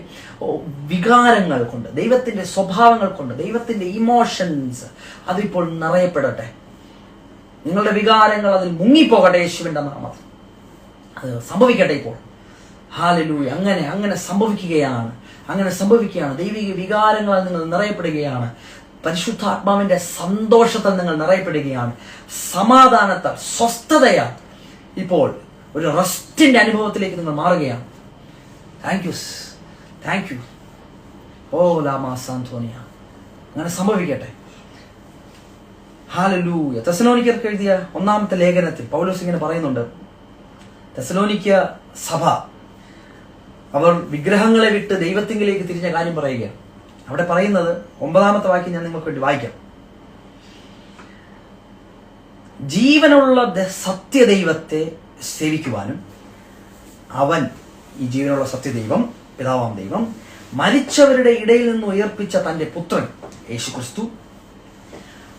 വികാരങ്ങൾ കൊണ്ട്, ദൈവത്തിന്റെ സ്വഭാവങ്ങൾ കൊണ്ട്, ദൈവത്തിന്റെ ഇമോഷൻസ് അതിപ്പോൾ നിറയപ്പെടട്ടെ. നിങ്ങളുടെ വികാരങ്ങൾ അതിൽ മുങ്ങിപ്പോകട്ടെ. യേശുവിന്റെ നാമത്തിൽ അത് സംഭവിക്കട്ടെ ഇപ്പോൾ. ഹല്ലേലൂയ. അങ്ങനെ സംഭവിക്കുകയാണ്. ദൈവിക വികാരങ്ങളാൽ നിങ്ങൾ നിറയപ്പെടുകയാണ്. പരിശുദ്ധാത്മാവിന്റെ സന്തോഷത്താൽ നിങ്ങൾ നിറയപ്പെടുകയാണ്. സമാധാനത്താൽ, സ്വസ്ഥതയാൽ ഇപ്പോൾ ഒരു റെസ്റ്റിന്റെ അനുഭവത്തിലേക്ക് നിങ്ങൾ മാറുകയാണ്. Thank you. ഓ ലാമാ സാന്തോനിയ. അങ്ങനെ സംഭവിക്കട്ടെ. ഹല്ലേലൂയ. തെസ്സലോനിക്കർക്ക് എഴുതിയ 1-ാമത്തെ ലേഖനത്തിൽ പൗലോസ് ഇങ്ങനെ പറയുന്നുണ്ട്, തെസ്സലോനിക്ക സഭ അവർ വിഗ്രഹങ്ങളെ വിട്ട് ദൈവത്തിങ്കിലേക്ക് തിരിഞ്ഞ കാര്യം പറയുകയാണ്. അവിടെ പറയുന്നത് 9-ാമത്തെ വാക്യം ഞാൻ നിങ്ങൾക്ക് വേണ്ടി വായിക്കാം. ജീവനുള്ള സത്യദൈവത്തെ സേവിക്കുവാനും അവൻ, ഈ ജീവനുള്ള സത്യദൈവം, പിതാവാം ദൈവം, മരിച്ചവരുടെ ഇടയിൽ നിന്ന് ഉയർപ്പിച്ച തന്റെ പുത്രൻ യേശുക്രിസ്തു,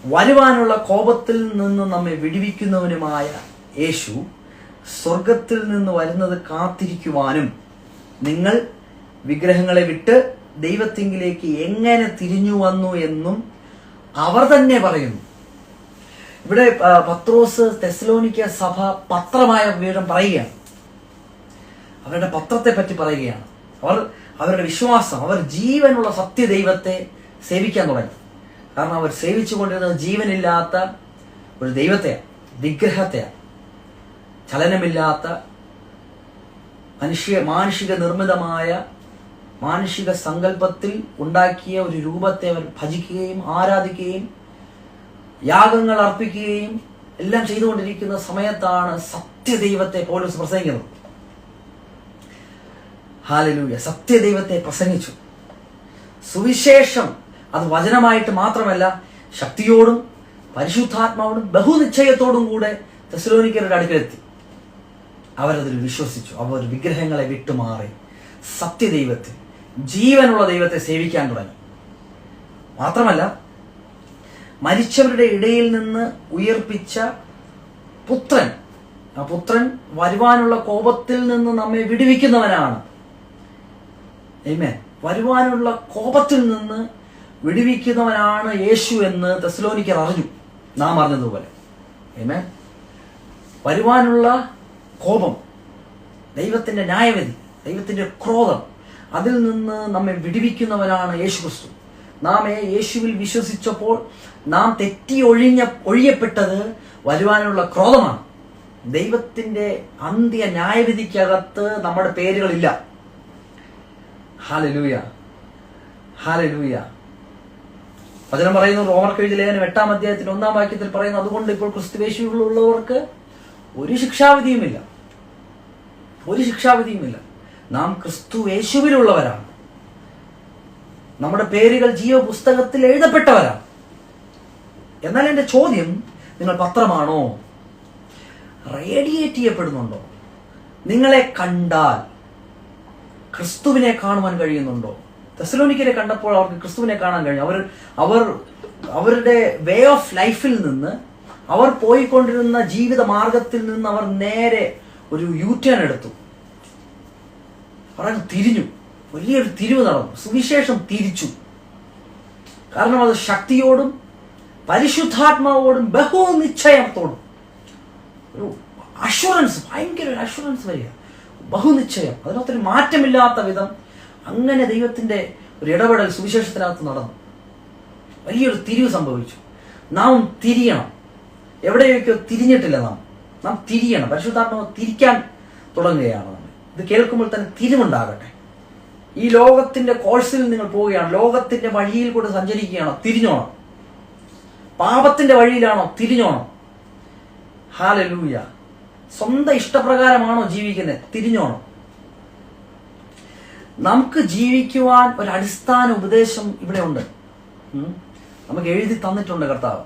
വരുവാനുള്ള കോപത്തിൽ നിന്ന് നമ്മെ വിടുവിക്കുന്നവനുമായ യേശു, സ്വർഗത്തിൽ നിന്ന് വരുന്നത് കാത്തിരിക്കുവാനും നിങ്ങൾ വിഗ്രഹങ്ങളെ വിട്ട് ദൈവത്തിങ്കിലേക്ക് എങ്ങനെ തിരിഞ്ഞു വന്നു എന്നും അവർ തന്നെ പറയുന്നു. ഇവിടെ പത്രോസ് തെസ്സലോനിക്ക സഭ പത്രമായ വിവരം പറയുകയാണ്. അവരുടെ പത്രത്തെ പറ്റി പറയുകയാണ്. അവരുടെ വിശ്വാസം, അവർ ജീവനുള്ള സത്യദൈവത്തെ സേവിക്കാൻ തുടങ്ങി. കാരണം അവർ സേവിച്ചു കൊണ്ടിരുന്നത് ജീവനില്ലാത്ത ഒരു ദൈവത്തെയാണ്, വിഗ്രഹത്തെയാണ്. ചലനമില്ലാത്ത മാനുഷിക നിർമ്മിതമായ മാനുഷിക സങ്കല്പത്തിൽ ഉണ്ടാക്കിയ ഒരു രൂപത്തെ അവർ ഭജിക്കുകയും ആരാധിക്കുകയും യാഗങ്ങൾ അർപ്പിക്കുകയും എല്ലാം ചെയ്തുകൊണ്ടിരിക്കുന്ന സമയത്താണ് സത്യദൈവത്തെ പൗലോസ് പ്രസംഗിക്കുന്നത്. ഹല്ലേലൂയ! സത്യദൈവത്തെ പ്രസംഗിച്ചു. സുവിശേഷം അത് വചനമായിട്ട് മാത്രമല്ല, ശക്തിയോടും പരിശുദ്ധാത്മാവോടും ബഹുനിശ്ചയത്തോടും കൂടെ തെസ്സലോനിക്കരുടെ അടുക്കലെത്തി. അവരതിൽ വിശ്വസിച്ചു. അവർ വിഗ്രഹങ്ങളെ വിട്ടുമാറി സത്യദൈവത്തെ, ജീവനുള്ള ദൈവത്തെ സേവിക്കാൻ തുടങ്ങി. മാത്രമല്ല, മരിച്ചവരുടെ ഇടയിൽ നിന്ന് ഉയർപ്പിച്ച പുത്രൻ, ആ പുത്രൻ വരുവാനുള്ള കോപത്തിൽ നിന്ന് നമ്മെ വിടുവിക്കുന്നവനാണ്. ആമേൻ. വരുവാനുള്ള കോപത്തിൽ നിന്ന് വിടുവിക്കുന്നവനാണ് യേശു എന്ന് തെസ്സലോനിക്കർ അറിഞ്ഞു, നാം അറിഞ്ഞതുപോലെ. ആമേൻ. വരുവാനുള്ള കോപം, ദൈവത്തിന്റെ ന്യായവിധി, ദൈവത്തിന്റെ ക്രോധം, അതിൽ നിന്ന് നമ്മെ വിടുവിക്കുന്നവനാണ് യേശു ക്രിസ്തു. നാം യേശുവിൽ വിശ്വസിച്ചപ്പോൾ നാം ഒഴിയപ്പെട്ടത് വരുവാനുള്ള ക്രോധമാണ്. ദൈവത്തിന്റെ അന്ത്യ ന്യായവിധിക്കകത്ത് നമ്മുടെ പേരുകളില്ല. Hallelujah, hallelujah. വചനം പറയുന്നു, റോമർക്കെഴുതിയ ലേഖനം 8-ാം അധ്യായത്തിൽ 1-ാം വാക്യത്തിൽ പറയുന്നു, അതുകൊണ്ട് ഇപ്പോൾ ക്രിസ്തുയേശുവിലുള്ളവർക്ക് ഒരു ശിക്ഷാവിധിയുമില്ല, ഒരു ശിക്ഷാവിധിയുമില്ല. നാം ക്രിസ്തുയേശുവിലുള്ളവരാണ്. നമ്മുടെ പേരുകൾ ജീവപുസ്തകത്തിൽ എഴുതപ്പെട്ടവരാണ്. എന്നാൽ എന്റെ ചോദ്യം, നിങ്ങൾ പത്രമാണോ? റേഡിയേറ്റ് ചെയ്യപ്പെടുന്നുണ്ടോ? നിങ്ങളെ കണ്ടാൽ ക്രിസ്തുവിനെ കാണുവാൻ കഴിയുന്നുണ്ടോ? തെസ്സലോനിക്കരെ കണ്ടപ്പോൾ അവർക്ക് ക്രിസ്തുവിനെ കാണാൻ കഴിഞ്ഞു. അവരുടെ വേ ഓഫ് ലൈഫിൽ നിന്ന്, അവർ പോയിക്കൊണ്ടിരുന്ന ജീവിത മാർഗത്തിൽ നിന്ന് അവർ നേരെ ഒരു യൂടേൺ എടുത്തു. അവർ തിരിഞ്ഞു, വലിയൊരു തിരിവ് നടന്നു. സുവിശേഷം തിരിച്ചു. കാരണം അത് ശക്തിയോടും പരിശുദ്ധാത്മാവോടും ബഹുനിശ്ചയത്തോടും ഒരു അഷുറൻസ്, ഭയങ്കര ഒരു അഷുറൻസ് വരിക, ബഹുനിശ്ചയം, അതിനകത്തൊരു മാറ്റമില്ലാത്ത വിധം അങ്ങനെ ദൈവത്തിന്റെ ഒരു ഇടപെടൽ സുവിശേഷത്തിനകത്ത് നടന്നു. വലിയൊരു തിരിവ് സംഭവിച്ചു. നാം തിരിയണം. എവിടെയൊക്കെയോ തിരിഞ്ഞിട്ടില്ല. നാം തിരിയണം. പരിശുദ്ധാത്മാവ് തിരിക്കാൻ തുടങ്ങുകയാണ്. ഇത് കേൾക്കുമ്പോൾ തന്നെ തിരിവുണ്ടാകട്ടെ. ഈ ലോകത്തിന്റെ കോഴ്സിൽ നിങ്ങൾ പോവുകയാണ്, ലോകത്തിന്റെ വഴിയിൽ കൂടെ സഞ്ചരിക്കുകയാണോ? തിരിഞ്ഞോണം. പാപത്തിന്റെ വഴിയിലാണോ? തിരിഞ്ഞോണം. ഹല്ലേലൂയ. സ്വന്തം ഇഷ്ടപ്രകാരമാണോ ജീവിക്കുന്നത്? തിരിഞ്ഞോണം. നമുക്ക് ജീവിക്കുവാൻ ഒരു അടിസ്ഥാന ഉപദേശം ഇവിടെ ഉണ്ട്. നമുക്ക് എഴുതി തന്നിട്ടുണ്ട് കർത്താവ്.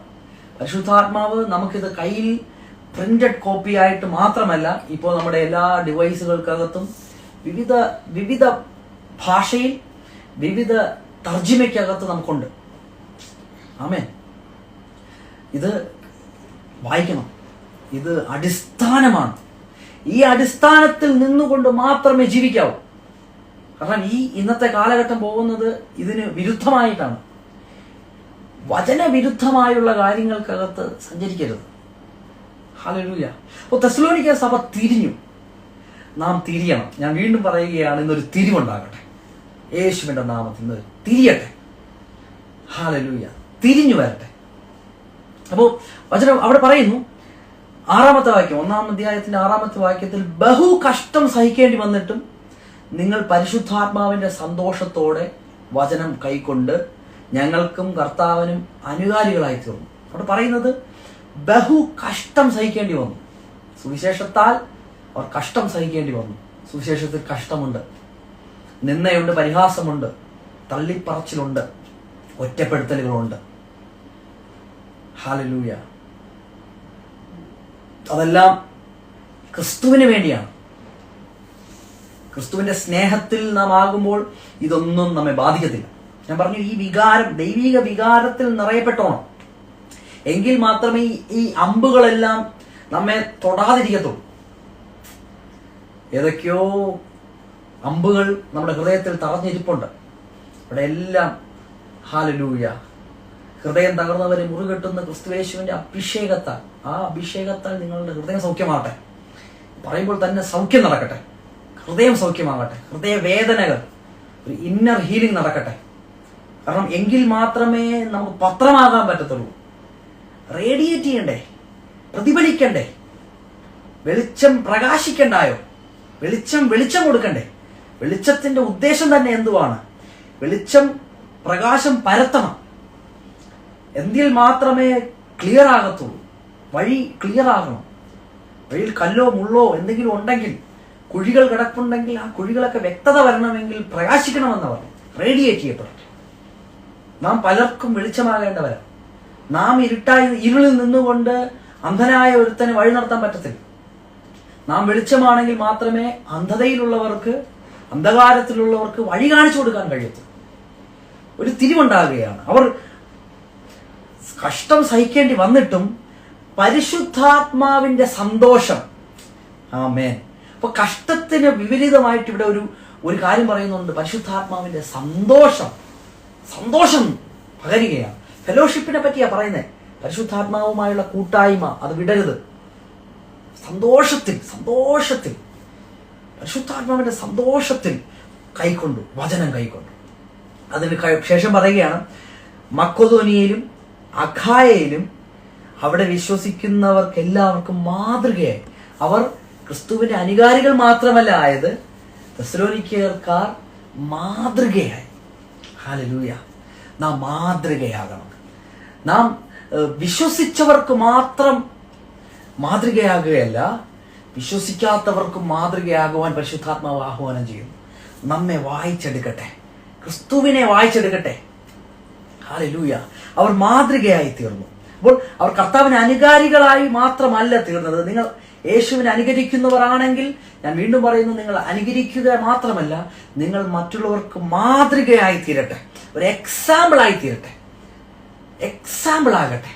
പരിശുദ്ധാത്മാവ് നമുക്കിത് കയ്യിൽ പ്രിന്റഡ് കോപ്പി ആയിട്ട് മാത്രമല്ല, ഇപ്പോൾ നമ്മുടെ എല്ലാ ഡിവൈസുകൾക്കകത്തും വിവിധ ഭാഷയിൽ വിവിധ തർജിമയ്ക്കകത്ത് നമുക്കുണ്ട്. ആമേൻ. ഇത് വായിക്കണം. ഇത് അടിസ്ഥാനമാണ്. ഈ അടിസ്ഥാനത്തിൽ നിന്നുകൊണ്ട് മാത്രമേ ജീവിക്കാവൂ. കാരണം ഇന്നത്തെ കാലഘട്ടം പോകുന്നത് ഇതിന് വിരുദ്ധമായിട്ടാണ്. വചനവിരുദ്ധമായുള്ള കാര്യങ്ങൾക്കകത്ത് സഞ്ചരിക്കരുത്. ഹല്ലേലൂയ. അപ്പോൾ തെസ്സലോനിക്ക സഭ തിരിഞ്ഞു. നാം തിരിയണം. ഞാൻ വീണ്ടും പറയുകയാണ്, ഇന്നൊരു തിരിവുണ്ടാകട്ടെ. യേശുവിന്റെ നാമത്തിൽ നിന്ന് തിരിയട്ടെ. ഹല്ലേലൂയ. തിരിഞ്ഞു വരട്ടെ. അപ്പോൾ വചനം അവിടെ പറയുന്നു, 6-ാമത്തെ വാക്യം, 1-ാം അധ്യായത്തിന്റെ 6-ാമത്തെ വാക്യത്തിൽ, ബഹു കഷ്ടം സഹിക്കേണ്ടി വന്നിട്ടും നിങ്ങൾ പരിശുദ്ധാത്മാവിന്റെ സന്തോഷത്തോടെ വചനം കൈക്കൊണ്ട് ഞങ്ങൾക്കും കർത്താവിനും അനുകാരികളായി തീർന്നു. അവിടെ പറയുന്നത് ബഹു കഷ്ടം സഹിക്കേണ്ടി വന്നു. സുവിശേഷത്താൽ അവർ കഷ്ടം സഹിക്കേണ്ടി വന്നു. സുവിശേഷത്തിൽ കഷ്ടമുണ്ട്, നിന്ദയുണ്ട്, പരിഹാസമുണ്ട്, തള്ളിപ്പറച്ചിലുണ്ട്, ഒറ്റപ്പെടുത്തലുകളുണ്ട്. ഹല്ലേലൂയ. അതെല്ലാം ക്രിസ്തുവിന് വേണ്ടിയാണ്. ക്രിസ്തുവിന്റെ സ്നേഹത്തിൽ നാം ആകുമ്പോൾ ഇതൊന്നും നമ്മെ ബാധിക്കത്തില്ല. ഞാൻ പറഞ്ഞു, ഈ വികാരം, ദൈവിക വികാരത്തിൽ നിറയപ്പെട്ടോണം. എങ്കിൽ മാത്രമേ ഈ അമ്പുകളെല്ലാം നമ്മെ തൊടാതിരിക്കത്തുള്ളൂ. ഏതൊക്കെയോ അമ്പുകൾ നമ്മുടെ ഹൃദയത്തിൽ തറഞ്ഞിരിപ്പുണ്ട്. അവിടെ എല്ലാം ഹല്ലേലൂയ, ഹൃദയം തകർന്നവരെ മുറികെട്ടുന്ന ക്രിസ്തുയേശുവിന്റെ അഭിഷേകത്താൽ, ആ അഭിഷേകത്താൽ നിങ്ങളുടെ ഹൃദയം സൗഖ്യമാകട്ടെ. പറയുമ്പോൾ തന്നെ സൗഖ്യം നടക്കട്ടെ, ഹൃദയം സൗഖ്യമാകട്ടെ, ഹൃദയവേദനകൾ, ഒരു ഇന്നർ ഹീലിംഗ് നടക്കട്ടെ. കാരണം എങ്കിൽ മാത്രമേ നമുക്ക് പത്രമാകാൻ പറ്റത്തുള്ളൂ. റേഡിയേറ്റ് ചെയ്യണ്ടേ, പ്രതിഫലിക്കണ്ടേ, വെളിച്ചം പ്രകാശിക്കണ്ടായോ, വെളിച്ചം കൊടുക്കണ്ടേ. വെളിച്ചത്തിന്റെ ഉദ്ദേശം തന്നെ എന്തുവാണ്? വെളിച്ചം പ്രകാശം പരത്തണം. എന്തിൽ മാത്രമേ ക്ലിയർ ആകത്തുള്ളൂ? വഴി ക്ലിയർ ആകണം. വഴിയിൽ കല്ലോ മുള്ളോ എന്തെങ്കിലും ഉണ്ടെങ്കിൽ, കുഴികൾ കിടപ്പുണ്ടെങ്കിൽ ആ കുഴികളൊക്കെ വ്യക്തത വരണമെങ്കിൽ പ്രകാശിക്കണമെന്ന് പറഞ്ഞു. റേഡിയേറ്റ് ചെയ്യപ്പെടട്ടെ. നാം പലർക്കും വെളിച്ചമാകേണ്ടവരാണ്. നാം ഇരുളിൽ നിന്നുകൊണ്ട് അന്ധനായ ഒരുത്തനെ വഴി നടത്താൻ പറ്റത്തില്ല. നാം വെളിച്ചമാണെങ്കിൽ മാത്രമേ അന്ധതയിലുള്ളവർക്ക്, അന്ധകാരത്തിലുള്ളവർക്ക് വഴി കാണിച്ചു കൊടുക്കാൻ കഴിയത്തുള്ളൂ. ഒരു തിരിവുണ്ടാകുകയാണ്. അവർ കഷ്ടം സഹിക്കേണ്ടി വന്നിട്ടും പരിശുദ്ധാത്മാവിന്റെ സന്തോഷം. ആമേൻ. അപ്പൊ കഷ്ടത്തിന് വിപരീതമായിട്ട് ഇവിടെ ഒരു കാര്യം പറയുന്നുണ്ട്. പരിശുദ്ധാത്മാവിന്റെ സന്തോഷം പകരുകയാണ്. ഫെലോഷിപ്പിനെ പറ്റിയാ പറയുന്നത്. പരിശുദ്ധാത്മാവുമായുള്ള കൂട്ടായ്മ അത് വിടരുത്. സന്തോഷത്തിൽ പരിശുദ്ധാത്മാവിന്റെ സന്തോഷത്തിൽ കൈക്കൊണ്ടു, വചനം കൈക്കൊണ്ടു. അതിന് ശേഷം പറയുകയാണ്, മക്കെദോനിയയിലും അഖായയിലും അവിടെ വിശ്വസിക്കുന്നവർക്ക് എല്ലാവർക്കും മാതൃകയായി. അവർ ക്രിസ്തുവിന്റെ അനുകാരികൾ മാത്രമല്ല ആയത്, തെസ്സലോനിക്കക്കാർ മാതൃകയായി. ഹല്ലേലൂയ. നാം മാതൃകയാകണം. നാം വിശ്വസിച്ചവർക്ക് മാത്രം മാതൃകയാകുകയല്ല, വിശ്വസിക്കാത്തവർക്കും മാതൃകയാകുവാൻ പരിശുദ്ധാത്മാവ് ആഹ്വാനം ചെയ്യുന്നു. നമ്മെ വായിച്ചെടുക്കട്ടെ, ക്രിസ്തുവിനെ വായിച്ചെടുക്കട്ടെ. ഹല്ലേലൂയ. അവർ മാതൃകയായി തീർന്നു. അപ്പോൾ അവർ കർത്താവിന് അനുകാരികളായി മാത്രമല്ല തീർന്നത്. നിങ്ങൾ യേശുവിനെ അനുകരിക്കുന്നവരാണെങ്കിൽ, ഞാൻ വീണ്ടും പറയുന്നു, നിങ്ങൾ അനുകരിക്കുക മാത്രമല്ല, നിങ്ങൾ മറ്റുള്ളവർക്ക് മാതൃകയായി തീരട്ടെ, ഒരു എക്സാമ്പിൾ ആയി തീരട്ടെ, എക്സാമ്പിൾ ആകട്ടെ.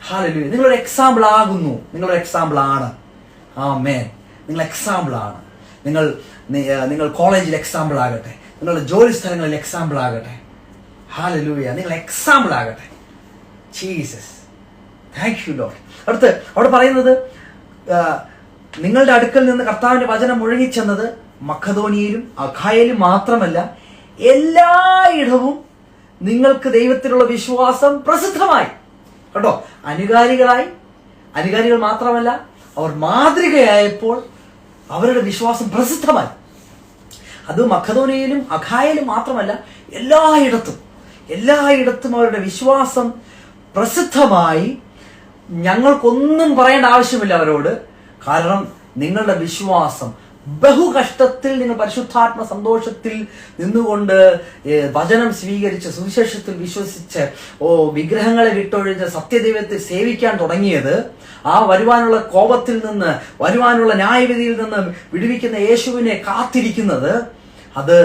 ഹല്ലേലൂയ. നിങ്ങളൊരു എക്സാമ്പിൾ ആകുന്നു, നിങ്ങളൊരു എക്സാമ്പിൾ ആണ്. ആമേൻ. നിങ്ങൾ എക്സാമ്പിൾ ആണ്. നിങ്ങൾ കോളേജിൽ എക്സാമ്പിൾ ആകട്ടെ, നിങ്ങളുടെ ജോലി സ്ഥലങ്ങളിൽ എക്സാമ്പിൾ ആകട്ടെ. ഹല്ലേലൂയ. നിങ്ങൾ എക്സാമ്പിൾ ആകട്ടെ. Jesus, thank you Lord. അടുത്ത് അവിടെ പറയുന്നത്, നിങ്ങളുടെ അടുക്കൽ നിന്ന് കർത്താവിന്റെ വചനം മുഴങ്ങിച്ചെന്നത് മക്കെദോനിയയിലും അഖായയിലും മാത്രമല്ല, എല്ലായിടവും നിങ്ങൾക്ക് ദൈവത്തിലുള്ള വിശ്വാസം പ്രസിദ്ധമായി. കേട്ടോ, അനുകാരികൾ മാത്രമല്ല, അവർ മാതൃകയായപ്പോൾ അവരുടെ വിശ്വാസം പ്രസിദ്ധമായി. അത് മക്കെദോനിയയിലും അഖായയിലും മാത്രമല്ല, എല്ലായിടത്തും അവരുടെ വിശ്വാസം പ്രസിദ്ധമായി. ഞങ്ങൾക്കൊന്നും പറയേണ്ട ആവശ്യമില്ല അവരോട്. കാരണം നിങ്ങളുടെ വിശ്വാസം ബഹുകഷ്ടത്തിൽ, നിങ്ങൾ പരിശുദ്ധാത്മ സന്തോഷത്തിൽ നിന്നുകൊണ്ട് വചനം സ്വീകരിച്ച് സുവിശേഷത്തിൽ വിശ്വസിച്ച് വിഗ്രഹങ്ങളെ വിട്ടൊഴിഞ്ഞ് സത്യദൈവത്തെ സേവിക്കാൻ തുടങ്ങിയത്, ആ വരുവാനുള്ള കോപത്തിൽ നിന്ന്, വരുവാനുള്ള ന്യായവിധിയിൽ നിന്ന് വിടുവിക്കുന്ന യേശുവിനെ കാത്തിരിക്കുന്നത്, അത്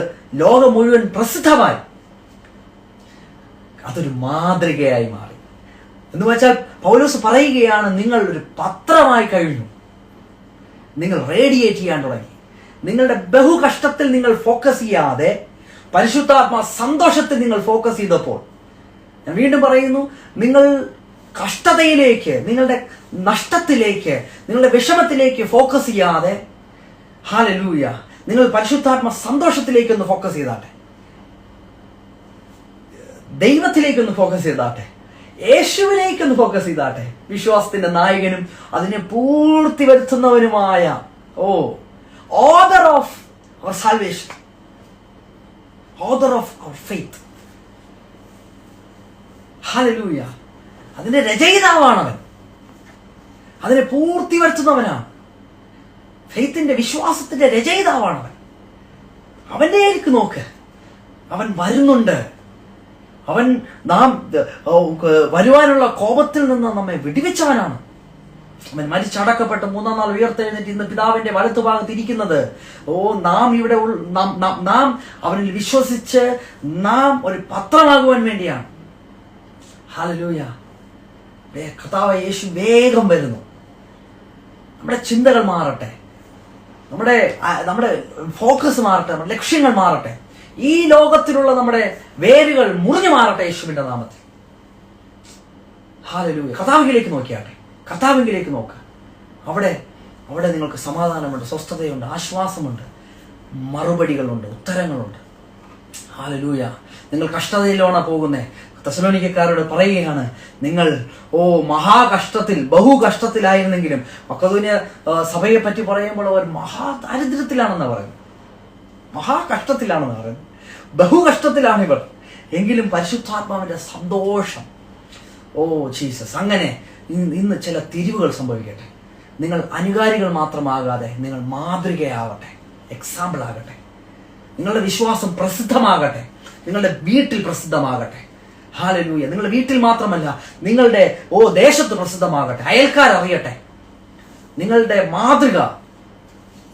ലോകം മുഴുവൻ പ്രസിദ്ധമായി. അതൊരു മാതൃകയായി മാറി. എന്ന് വെച്ചാൽ പൗലോസ് പറയുകയാണ്, നിങ്ങൾ ഒരു പത്രമായി കഴിഞ്ഞു. നിങ്ങൾ റേഡിയേറ്റ് ചെയ്യാൻ തുടങ്ങി. നിങ്ങളുടെ ബഹുകഷ്ടത്തിൽ നിങ്ങൾ ഫോക്കസ് ചെയ്യാതെ പരിശുദ്ധാത്മാ സന്തോഷത്തിൽ നിങ്ങൾ ഫോക്കസ് ചെയ്തപ്പോൾ, ഞാൻ വീണ്ടും പറയുന്നു, നിങ്ങൾ കഷ്ടതയിലേക്ക്, നിങ്ങളുടെ നഷ്ടത്തിലേക്ക്, നിങ്ങളുടെ വിഷമത്തിലേക്ക് ഫോക്കസ് ചെയ്യാതെ, ഹല്ലേലൂയ, നിങ്ങൾ പരിശുദ്ധാത്മ സന്തോഷത്തിലേക്കൊന്ന് ഫോക്കസ് ചെയ്താട്ടെ, ദൈവത്തിലേക്കൊന്ന് ഫോക്കസ് ചെയ്താട്ടെ, യേശുവിലേക്കൊന്ന് ഫോക്കസ് ചെയ്താട്ടെ. വിശ്വാസത്തിന്റെ നായകനും അതിനെ പൂർത്തി വരുത്തുന്നവനുമായ author of our salvation, author of our faith. Hallelujah. അതിന്റെ രചയിതാവാണവൻ, അതിനെ പൂർത്തി വരുത്തുന്നവനാണ്. ഫെയ്ത്തിന്റെ, വിശ്വാസത്തിന്റെ രചയിതാവാണവൻ. അവനിലേക്ക് നോക്ക്, അവൻ വരുന്നുണ്ട്. അവൻ നാം വരുവാനുള്ള കോപത്തിൽ നിന്ന് നമ്മെ വിടുവിച്ചവനാണ്. അവൻ മരിച്ചടക്കപ്പെട്ട് മൂന്നാം നാൾ ഉയർത്തെഴുന്നേറ്റ് ഇന്ന് പിതാവിന്റെ വലത്തുഭാഗത്ത് ഇരിക്കുന്നത്. നാം ഇവിടെ നാം അവനിൽ വിശ്വസിച്ച് നാം ഒരു പത്രമാകുവാൻ വേണ്ടിയാണ്. ഹല്ലേലൂയ. കർത്താവ് യേശു വേഗം വരുന്നു. നമ്മുടെ ചിന്തകൾ മാറട്ടെ, നമ്മുടെ ഫോക്കസ് മാറട്ടെ, നമ്മുടെ ലക്ഷ്യങ്ങൾ മാറട്ടെ, ഈ ലോകത്തിലുള്ള നമ്മുടെ വേരുകൾ മുറിഞ്ഞു മാറട്ടെ യേശുവിന്റെ നാമത്തിൽ. ഹല്ലേലൂയ. കർത്താവിലേക്ക് നോക്കിയാട്ടെ, കർത്താവിലേക്ക് നോക്കുക. അവിടെ നിങ്ങൾക്ക് സമാധാനമുണ്ട്, സ്വസ്ഥതയുണ്ട്, ആശ്വാസമുണ്ട്, മറുപടികളുണ്ട്, ഉത്തരങ്ങളുണ്ട്. ഹല്ലേലൂയ. നിങ്ങൾ കഷ്ടതയിലാണ് പോകുന്നേ. തെസ്സലോനിക്കക്കാരോട് പറയുകയാണ്, നിങ്ങൾ മഹാകഷ്ടത്തിൽ, ബഹുകഷ്ടത്തിലായിരുന്നെങ്കിലും. മക്കെദോന്യ സഭയെ പറ്റി പറയുമ്പോൾ അവർ മഹാദാരിദ്ര്യത്തിലാണെന്ന് പറയുന്നത്, മഹാകഷ്ടത്തിലാണെന്ന് പറയുന്നത്, ബഹുകഷ്ടത്തിലാണ് ഇവർ. എങ്കിലും പരിശുദ്ധാത്മാവിന്റെ സന്തോഷം, ജീസസ്. അങ്ങനെ ഇന്ന് ചില തിരിവുകൾ സംഭവിക്കട്ടെ. നിങ്ങൾ അനുകാരികൾ മാത്രമാകാതെ നിങ്ങൾ മാതൃകയാവട്ടെ, എക്സാമ്പിൾ ആകട്ടെ. നിങ്ങളുടെ വിശ്വാസം പ്രസിദ്ധമാകട്ടെ, നിങ്ങളുടെ വീട്ടിൽ പ്രസിദ്ധമാകട്ടെ. ഹല്ലേലൂയ. നിങ്ങളുടെ വീട്ടിൽ മാത്രമല്ല, നിങ്ങളുടെ ദേശത്ത് പ്രസിദ്ധമാകട്ടെ, അയൽക്കാരറിയട്ടെ നിങ്ങളുടെ മാതൃക.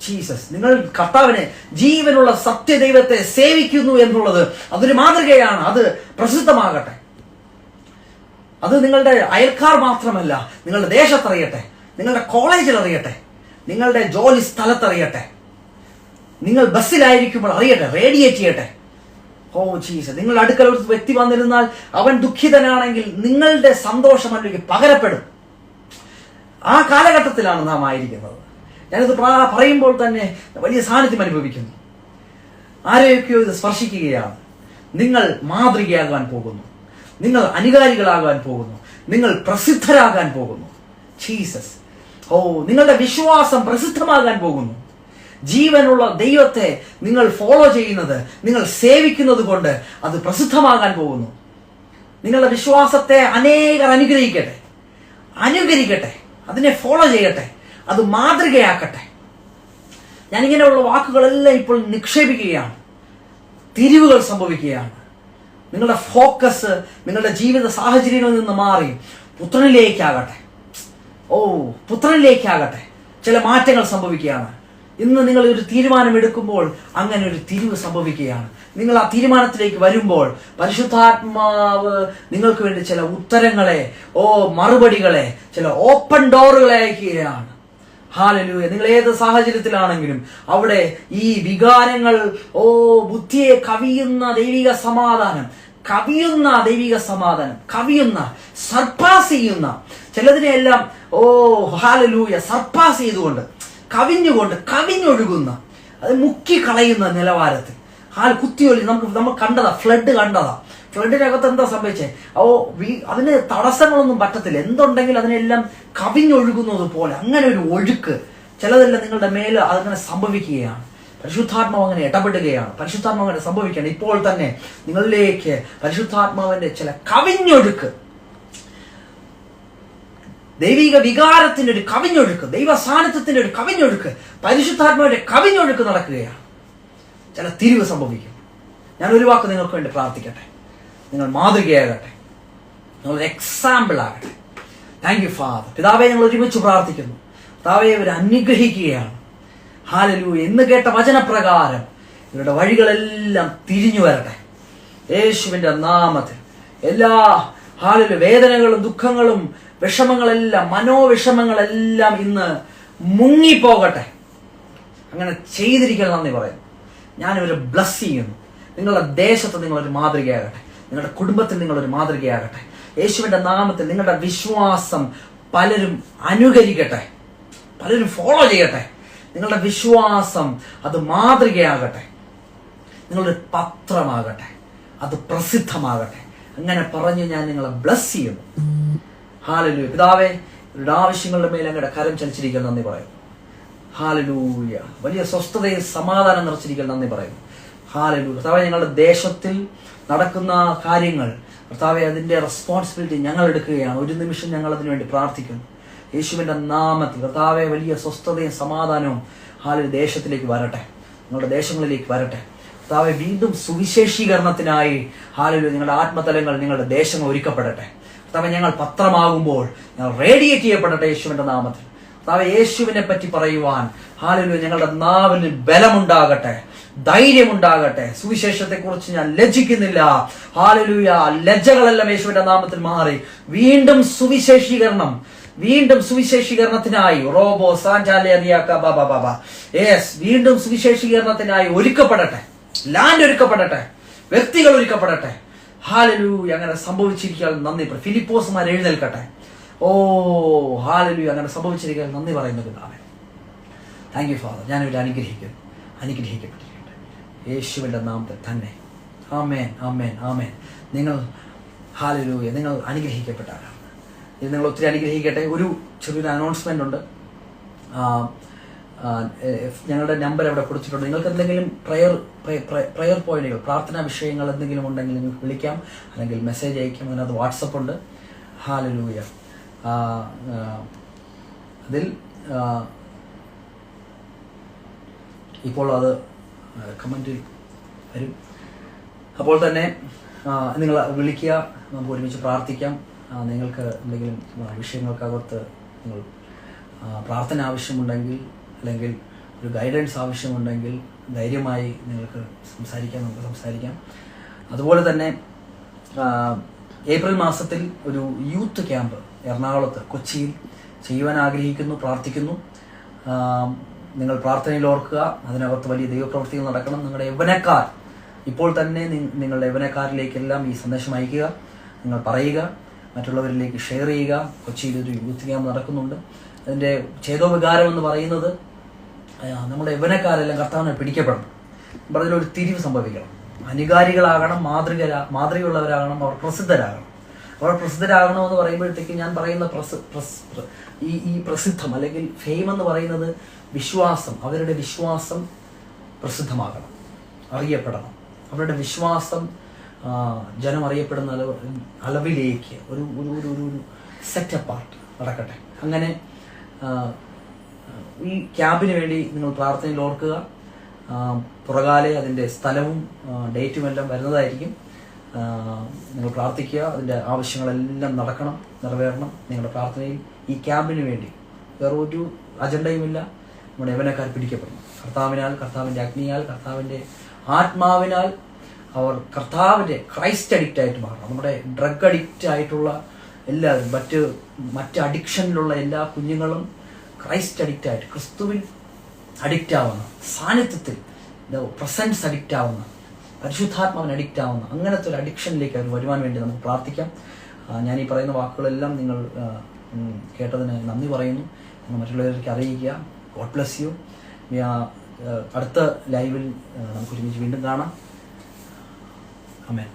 ജീസസ്, നിങ്ങൾ കർത്താവിനെ, ജീവനുള്ള സത്യദൈവത്തെ സേവിക്കുന്നു എന്നുള്ളത് അതൊരു മാതൃകയാണ്. അത് പ്രസിദ്ധമാകട്ടെ. അത് നിങ്ങളുടെ അയൽക്കാർ മാത്രമല്ല, നിങ്ങളുടെ ദേശത്തറിയട്ടെ, നിങ്ങളുടെ കോളേജിൽ അറിയട്ടെ, നിങ്ങളുടെ ജോലി സ്ഥലത്തറിയട്ടെ, നിങ്ങൾ ബസ്സിലായിരിക്കുമ്പോൾ അറിയട്ടെ, റേഡിയേറ്റ് ചെയ്യട്ടെ. ജീസസ്. നിങ്ങളുടെ അടുക്കൽ ഒരു വ്യക്തി വന്നിരുന്നാൽ അവൻ ദുഃഖിതനാണെങ്കിൽ നിങ്ങളുടെ സന്തോഷം അല്ലെങ്കിൽ പകരപ്പെടും. ആ കാലഘട്ടത്തിലാണ് നാം ആയിരിക്കുന്നത്. ഞാനിത് പറയുമ്പോൾ തന്നെ വലിയ സാന്നിധ്യം അനുഭവിക്കുന്നു. ആരെയൊക്കെയോ ഇത് സ്പർശിക്കുകയാണ്. നിങ്ങൾ മാതൃകയാകാൻ പോകുന്നു, നിങ്ങൾ അനുകാരികളാകാൻ പോകുന്നു, നിങ്ങൾ പ്രസിദ്ധരാകാൻ പോകുന്നു. ജീസസ്. നിങ്ങളുടെ വിശ്വാസം പ്രസിദ്ധമാകാൻ പോകുന്നു. ജീവനുള്ള ദൈവത്തെ നിങ്ങൾ ഫോളോ ചെയ്യുന്നത്, നിങ്ങൾ സേവിക്കുന്നത് കൊണ്ട് അത് പ്രസിദ്ധമാകാൻ പോകുന്നു. നിങ്ങളുടെ വിശ്വാസത്തെ അനേകർ അനുകരിക്കട്ടെ, അതിനെ ഫോളോ ചെയ്യട്ടെ, അത് മാതൃകയാക്കട്ടെ. ഞാനിങ്ങനെയുള്ള വാക്കുകളെല്ലാം ഇപ്പോൾ നിക്ഷേപിക്കുകയാണ്. തിരിവുകൾ സംഭവിക്കുകയാണ്. നിങ്ങളുടെ ഫോക്കസ് നിങ്ങളുടെ ജീവിത സാഹചര്യങ്ങളിൽ നിന്ന് മാറി പുത്രനിലേക്കാകട്ടെ. പുത്രനിലേക്കാകട്ടെ. ചില മാറ്റങ്ങൾ സംഭവിക്കുകയാണ്. ഇന്ന് നിങ്ങൾ ഒരു തീരുമാനം എടുക്കുമ്പോൾ അങ്ങനെ ഒരു തിരിവ് സംഭവിക്കുകയാണ്. നിങ്ങൾ ആ തീരുമാനത്തിലേക്ക് വരുമ്പോൾ പരിശുദ്ധാത്മാവ് നിങ്ങൾക്ക് വേണ്ടി ചില ഉത്തരങ്ങളെ, മറുപടികളെ, ചില ഓപ്പൺ ഡോറുകളെ അയക്കുകയാണ്. ഹല്ലേലൂയ. നിങ്ങൾ ഏത് സാഹചര്യത്തിലാണെങ്കിലും അവിടെ ഈ വികാരങ്ങൾ, ബുദ്ധിയെ കവിയുന്ന ദൈവിക സമാധാനം, സർപ്പാസ് ചെയ്യുന്ന ചിലതിനെയെല്ലാം ഹല്ലേലൂയ സർപ്പാസ് ചെയ്തുകൊണ്ട്, കവിഞ്ഞൊഴുകുന്ന, അത് മുക്കിക്കളയുന്ന നിലവാരത്തിൽ കുത്തിയൊലി നമ്മൾ കണ്ടതാ. ഫ്ലഡിനകത്ത് എന്താ സംഭവിച്ചേ? അതിന് തടസ്സങ്ങളൊന്നും പറ്റത്തില്ല. എന്തുണ്ടെങ്കിൽ അതിനെല്ലാം കവിഞ്ഞൊഴുകുന്നത് പോലെ അങ്ങനെ ഒരു ഒഴുക്ക് ചിലതെല്ലാം നിങ്ങളുടെ മേല് അതങ്ങനെ സംഭവിക്കുകയാണ്. പരിശുദ്ധാത്മാവ് അങ്ങനെ ഇടപെടുകയാണ്. പരിശുദ്ധാത്മാവ് അങ്ങനെ സംഭവിക്കുകയാണ്. ഇപ്പോൾ തന്നെ നിങ്ങളിലേക്ക് പരിശുദ്ധാത്മാവിന്റെ ചില കവിഞ്ഞൊഴുക്ക്, ദൈവിക വികാരത്തിന്റെ ഒരു കവിഞ്ഞൊഴുക്ക്, ദൈവ സാന്നിധ്യത്തിന്റെ ഒരു കവിഞ്ഞൊഴുക്ക്, പരിശുദ്ധാത്മാവിന്റെ കവിഞ്ഞൊഴുക്ക് നടക്കുകയാണ്. ചില തിരിവ് സംഭവിക്കും. ഞാൻ ഒരു വാക്ക് നിങ്ങൾക്ക് വേണ്ടി പ്രാർത്ഥിക്കട്ടെ. നിങ്ങൾ മാതൃകയാകട്ടെ, നിങ്ങളൊരു എക്സാമ്പിൾ ആകട്ടെ. Thank you father. പിതാവെ, ഞങ്ങൾ ഒരുമിച്ച് പ്രാർത്ഥിക്കുന്നു. പിതാവെ, ഇവർ അനുഗ്രഹിക്കുകയാണ്. ഹല്ലേലൂയ. ഇന്ന് കേട്ട വചനപ്രകാരം ഇവരുടെ വഴികളെല്ലാം തിരിഞ്ഞു വരട്ടെ യേശുവിന്റെ നാമത്തിൽ. എല്ലാ വേദനകളും ദുഃഖങ്ങളും വിഷമങ്ങളെല്ലാം, മനോവിഷമങ്ങളെല്ലാം ഇന്ന് മുങ്ങിപ്പോകട്ടെ. അങ്ങനെ ചെയ്തിരിക്കണം നന്ദി പറയുന്നു. ഞാനിവരെ ബ്ലസ് ചെയ്യുന്നു. നിങ്ങളുടെ ദേശത്ത് നിങ്ങളൊരു മാതൃകയാകട്ടെ, നിങ്ങളുടെ കുടുംബത്തിൽ നിങ്ങളൊരു മാതൃകയാകട്ടെ. യേശുവിന്റെ നാമത്തിൽ നിങ്ങളുടെ വിശ്വാസം പലരും അനുകരിക്കട്ടെ, പലരും ഫോളോ ചെയ്യട്ടെ. നിങ്ങളുടെ വിശ്വാസം അത് മാതൃകയാകട്ടെ, നിങ്ങളൊരു പത്രമാകട്ടെ, അത് പ്രസിദ്ധമാകട്ടെ. അങ്ങനെ പറഞ്ഞ് ഞാൻ നിങ്ങളെ ബ്ലസ് ചെയ്യുന്നു. ഹല്ലേലൂയ. പിതാവേ, ഇവരുടെ ആവശ്യങ്ങളുടെ മേൽ അങ്ങയുടെ കരം ചലിച്ചിരിക്കാൻ നന്ദി പറയുന്നു. ഹല്ലേലൂയ. വലിയ സ്വസ്ഥതയും സമാധാനം നിറച്ചിരിക്കാൻ നന്ദി പറയുന്നു. ഹല്ലേലൂയ. കർത്താവേ, ഞങ്ങളുടെ ദേശത്തിൽ നടക്കുന്ന കാര്യങ്ങൾ കർത്താവേ, അതിന്റെ റെസ്പോൺസിബിലിറ്റി ഞങ്ങൾ എടുക്കുകയാണ്. ഒരു നിമിഷം ഞങ്ങൾ അതിനു വേണ്ടി പ്രാർത്ഥിക്കുന്നു. യേശുവിന്റെ നാമത്തിൽ കർത്താവേ, വലിയ സ്വസ്ഥതയും സമാധാനവും ദേശത്തിലേക്ക് വരട്ടെ, നിങ്ങളുടെ ദേശങ്ങളിലേക്ക് വരട്ടെ. കർത്താവേ, വീണ്ടും സുവിശേഷീകരണത്തിനായി നിങ്ങളുടെ ആത്മതലങ്ങൾ, നിങ്ങളുടെ ദേശങ്ങൾ ഒരുക്കപ്പെടട്ടെ. കർത്താവേ, ഞങ്ങൾ പത്രമാകുമ്പോൾ ഞങ്ങൾ റേഡിയേറ്റ് ചെയ്യപ്പെടട്ടെ യേശുവിന്റെ നാമത്തിൽ. കർത്താവേ, യേശുവിനെ പറ്റി പറയുവാൻ ഞങ്ങളുടെ നാവിന് ബലമുണ്ടാകട്ടെ, ധൈര്യമുണ്ടാകട്ടെ. സുവിശേഷത്തെ കുറിച്ച് ഞാൻ ലജ്ജിക്കുന്നില്ല. ഹല്ലേലൂയ. ലജ്ജകളെല്ലാം യേശുവിന്റെ നാമത്തിൽ മാറി വീണ്ടും സുവിശേഷീകരണം വീണ്ടും സുവിശേഷീകരണത്തിനായി റോബോ സാഞ്ചാലിയാക്ക ബാബാ ബാബാ യെസ്, വീണ്ടും സുവിശേഷീകരണത്തിനായി ഒരുക്കപ്പെടട്ടെ. ലാൻഡ് ഒരുക്കപ്പെടട്ടെ, വ്യക്തികൾ ഒരുക്കപ്പെടട്ടെ. ഹാലലൂയ. അങ്ങനെ സംഭവിച്ചിരിക്കാൻ നന്ദി. ഫിലിപ്പോസുമാർ എഴുന്നേൽക്കട്ടെ. ഓ ഹാലലൂയ. അങ്ങനെ സംഭവിച്ചിരിക്കാൻ നന്ദി പറയുന്നത് പിതാവേ. Thank you father. ഞാനിവരെ അനുഗ്രഹിക്കപ്പെട്ടിരിക്കട്ടെ യേശുവിൻ്റെ നാമത്തിൽ തന്നെ. ആമേൻ, ആമേൻ, ആമേൻ. നിങ്ങൾ ഹാലലൂയ, നിങ്ങൾ അനുഗ്രഹിക്കപ്പെട്ടാണ്. ഇത് നിങ്ങൾ ഒത്തിരി അനുഗ്രഹിക്കട്ടെ. ഒരു ചെറിയൊരു അനൗൺസ്മെന്റ് ഉണ്ട്. ഞങ്ങളുടെ നമ്പർ അവിടെ കൊടുത്തിട്ടുണ്ട്. നിങ്ങൾക്ക് എന്തെങ്കിലും പ്രയർ പോയിന്റുകൾ, പ്രാർത്ഥനാ വിഷയങ്ങൾ എന്തെങ്കിലും ഉണ്ടെങ്കിൽ നിങ്ങൾക്ക് വിളിക്കാം, അല്ലെങ്കിൽ മെസ്സേജ് അയക്കാം. അതിനകത്ത് വാട്സപ്പ് ഉണ്ട്. ഹാലലൂയ. അതിൽ ഇപ്പോൾ അത് കമൻറ്റിൽ വരും. അപ്പോൾ തന്നെ നിങ്ങൾ വിളിക്കുക, നമുക്ക് ഒരുമിച്ച് പ്രാർത്ഥിക്കാം. നിങ്ങൾക്ക് എന്തെങ്കിലും വിഷയങ്ങൾക്കകത്ത് നിങ്ങൾ പ്രാർത്ഥന ആവശ്യമുണ്ടെങ്കിൽ, അല്ലെങ്കിൽ ഒരു ഗൈഡൻസ് ആവശ്യമുണ്ടെങ്കിൽ ധൈര്യമായി നിങ്ങൾക്ക് നമുക്ക് സംസാരിക്കാം. അതുപോലെ തന്നെ ഏപ്രിൽ മാസത്തിൽ ഒരു യൂത്ത് ക്യാമ്പ് എറണാകുളത്ത് കൊച്ചിയിൽ ചെയ്യുവാൻ ആഗ്രഹിക്കുന്നു, പ്രാർത്ഥിക്കുന്നു. നിങ്ങൾ പ്രാർത്ഥനയിൽ ഓർക്കുക. അതിനകത്ത് വലിയ ദൈവപ്രവൃത്തികൾ നടക്കണം. നിങ്ങളുടെ യൗവനക്കാർ ഇപ്പോൾ തന്നെ നിങ്ങളുടെ യൗവനക്കാരിലേക്കെല്ലാം ഈ സന്ദേശം അയക്കുക. നിങ്ങൾ പറയുക, മറ്റുള്ളവരിലേക്ക് ഷെയർ ചെയ്യുക. കൊച്ചിയിൽ ഒരു യൂത്ത് ക്യാമ്പ് നടക്കുന്നുണ്ട്. അതിൻ്റെ ചേതോവികാരം എന്ന് പറയുന്നത് നമ്മുടെ യൗവനക്കാരെല്ലാം കർത്താവിനെ പിടിക്കപ്പെടണം. അതിലൊരു തിരിവ് സംഭവിക്കണം. അനുകാരികളാകണം, മാതൃകയുള്ളവരാകണം, അവർ പ്രസിദ്ധരാകണം. അവർ പ്രസിദ്ധരാകണമെന്ന് പറയുമ്പോഴത്തേക്ക് ഞാൻ പറയുന്ന ഈ പ്രസിദ്ധം അല്ലെങ്കിൽ ഫെയിം എന്ന് പറയുന്നത് വിശ്വാസം, അവരുടെ വിശ്വാസം പ്രസിദ്ധമാകണം, അറിയപ്പെടണം. അവരുടെ വിശ്വാസം ജനം അറിയപ്പെടുന്ന അളവിലേക്ക് ഒരു സെറ്റ് അപ്പാർട്ട് നടക്കട്ടെ. അങ്ങനെ ഈ ക്യാമ്പിന് വേണ്ടി നിങ്ങൾ പ്രാർത്ഥനയിൽ ഓർക്കുക. പുറകാലെ അതിൻ്റെ സ്ഥലവും ഡേറ്റും എല്ലാം വരുന്നതായിരിക്കും. നിങ്ങൾ പ്രാർത്ഥിക്കുക. അതിൻ്റെ ആവശ്യങ്ങളെല്ലാം നടക്കണം, നിറവേറണം. നിങ്ങളുടെ പ്രാർത്ഥനയിൽ ഈ ക്യാമ്പിന് വേണ്ടി വേറെ ഒരു അജണ്ടയുമില്ല. നമ്മുടെ യൗവനക്കാർ പിടിക്കപ്പെടണം. കർത്താവിൻ്റെ അഗ്നിയാൽ, കർത്താവിൻ്റെ ആത്മാവിനാൽ അവർ കർത്താവിൻ്റെ ക്രൈസ്റ്റ് അഡിക്റ്റ് ആയിട്ട് മാറണം. നമ്മുടെ ഡ്രഗ് അഡിക്റ്റ് ആയിട്ടുള്ള എല്ലാവരും, മറ്റ് അഡിക്ഷനിലുള്ള എല്ലാ കുഞ്ഞുങ്ങളും ക്രൈസ്റ്റ് അഡിക്റ്റ് ആയിട്ട്, ക്രിസ്തുവിൽ അഡിക്റ്റ് ആവുന്ന, സാന്നിധ്യത്തിൽ പ്രസൻസ് അഡിക്റ്റ് ആവുന്ന, പരിശുദ്ധാത്മാവിന് അഡിക്റ്റ് ആവുന്ന അങ്ങനത്തെ ഒരു അഡിക്ഷനിലേക്ക് അവർ വരുവാൻ വേണ്ടി നമുക്ക് പ്രാർത്ഥിക്കാം. ഞാൻ ഈ പറയുന്ന വാക്കുകളെല്ലാം നിങ്ങൾ കേട്ടതിന് നന്ദി പറയുന്നു. നിങ്ങൾ മറ്റുള്ളവരിലേക്ക് അറിയിക്കുക. God bless you. അടുത്ത ലൈവിൽ നമുക്ക് ഒരുമിച്ച് വീണ്ടും കാണാം. ആമേൻ.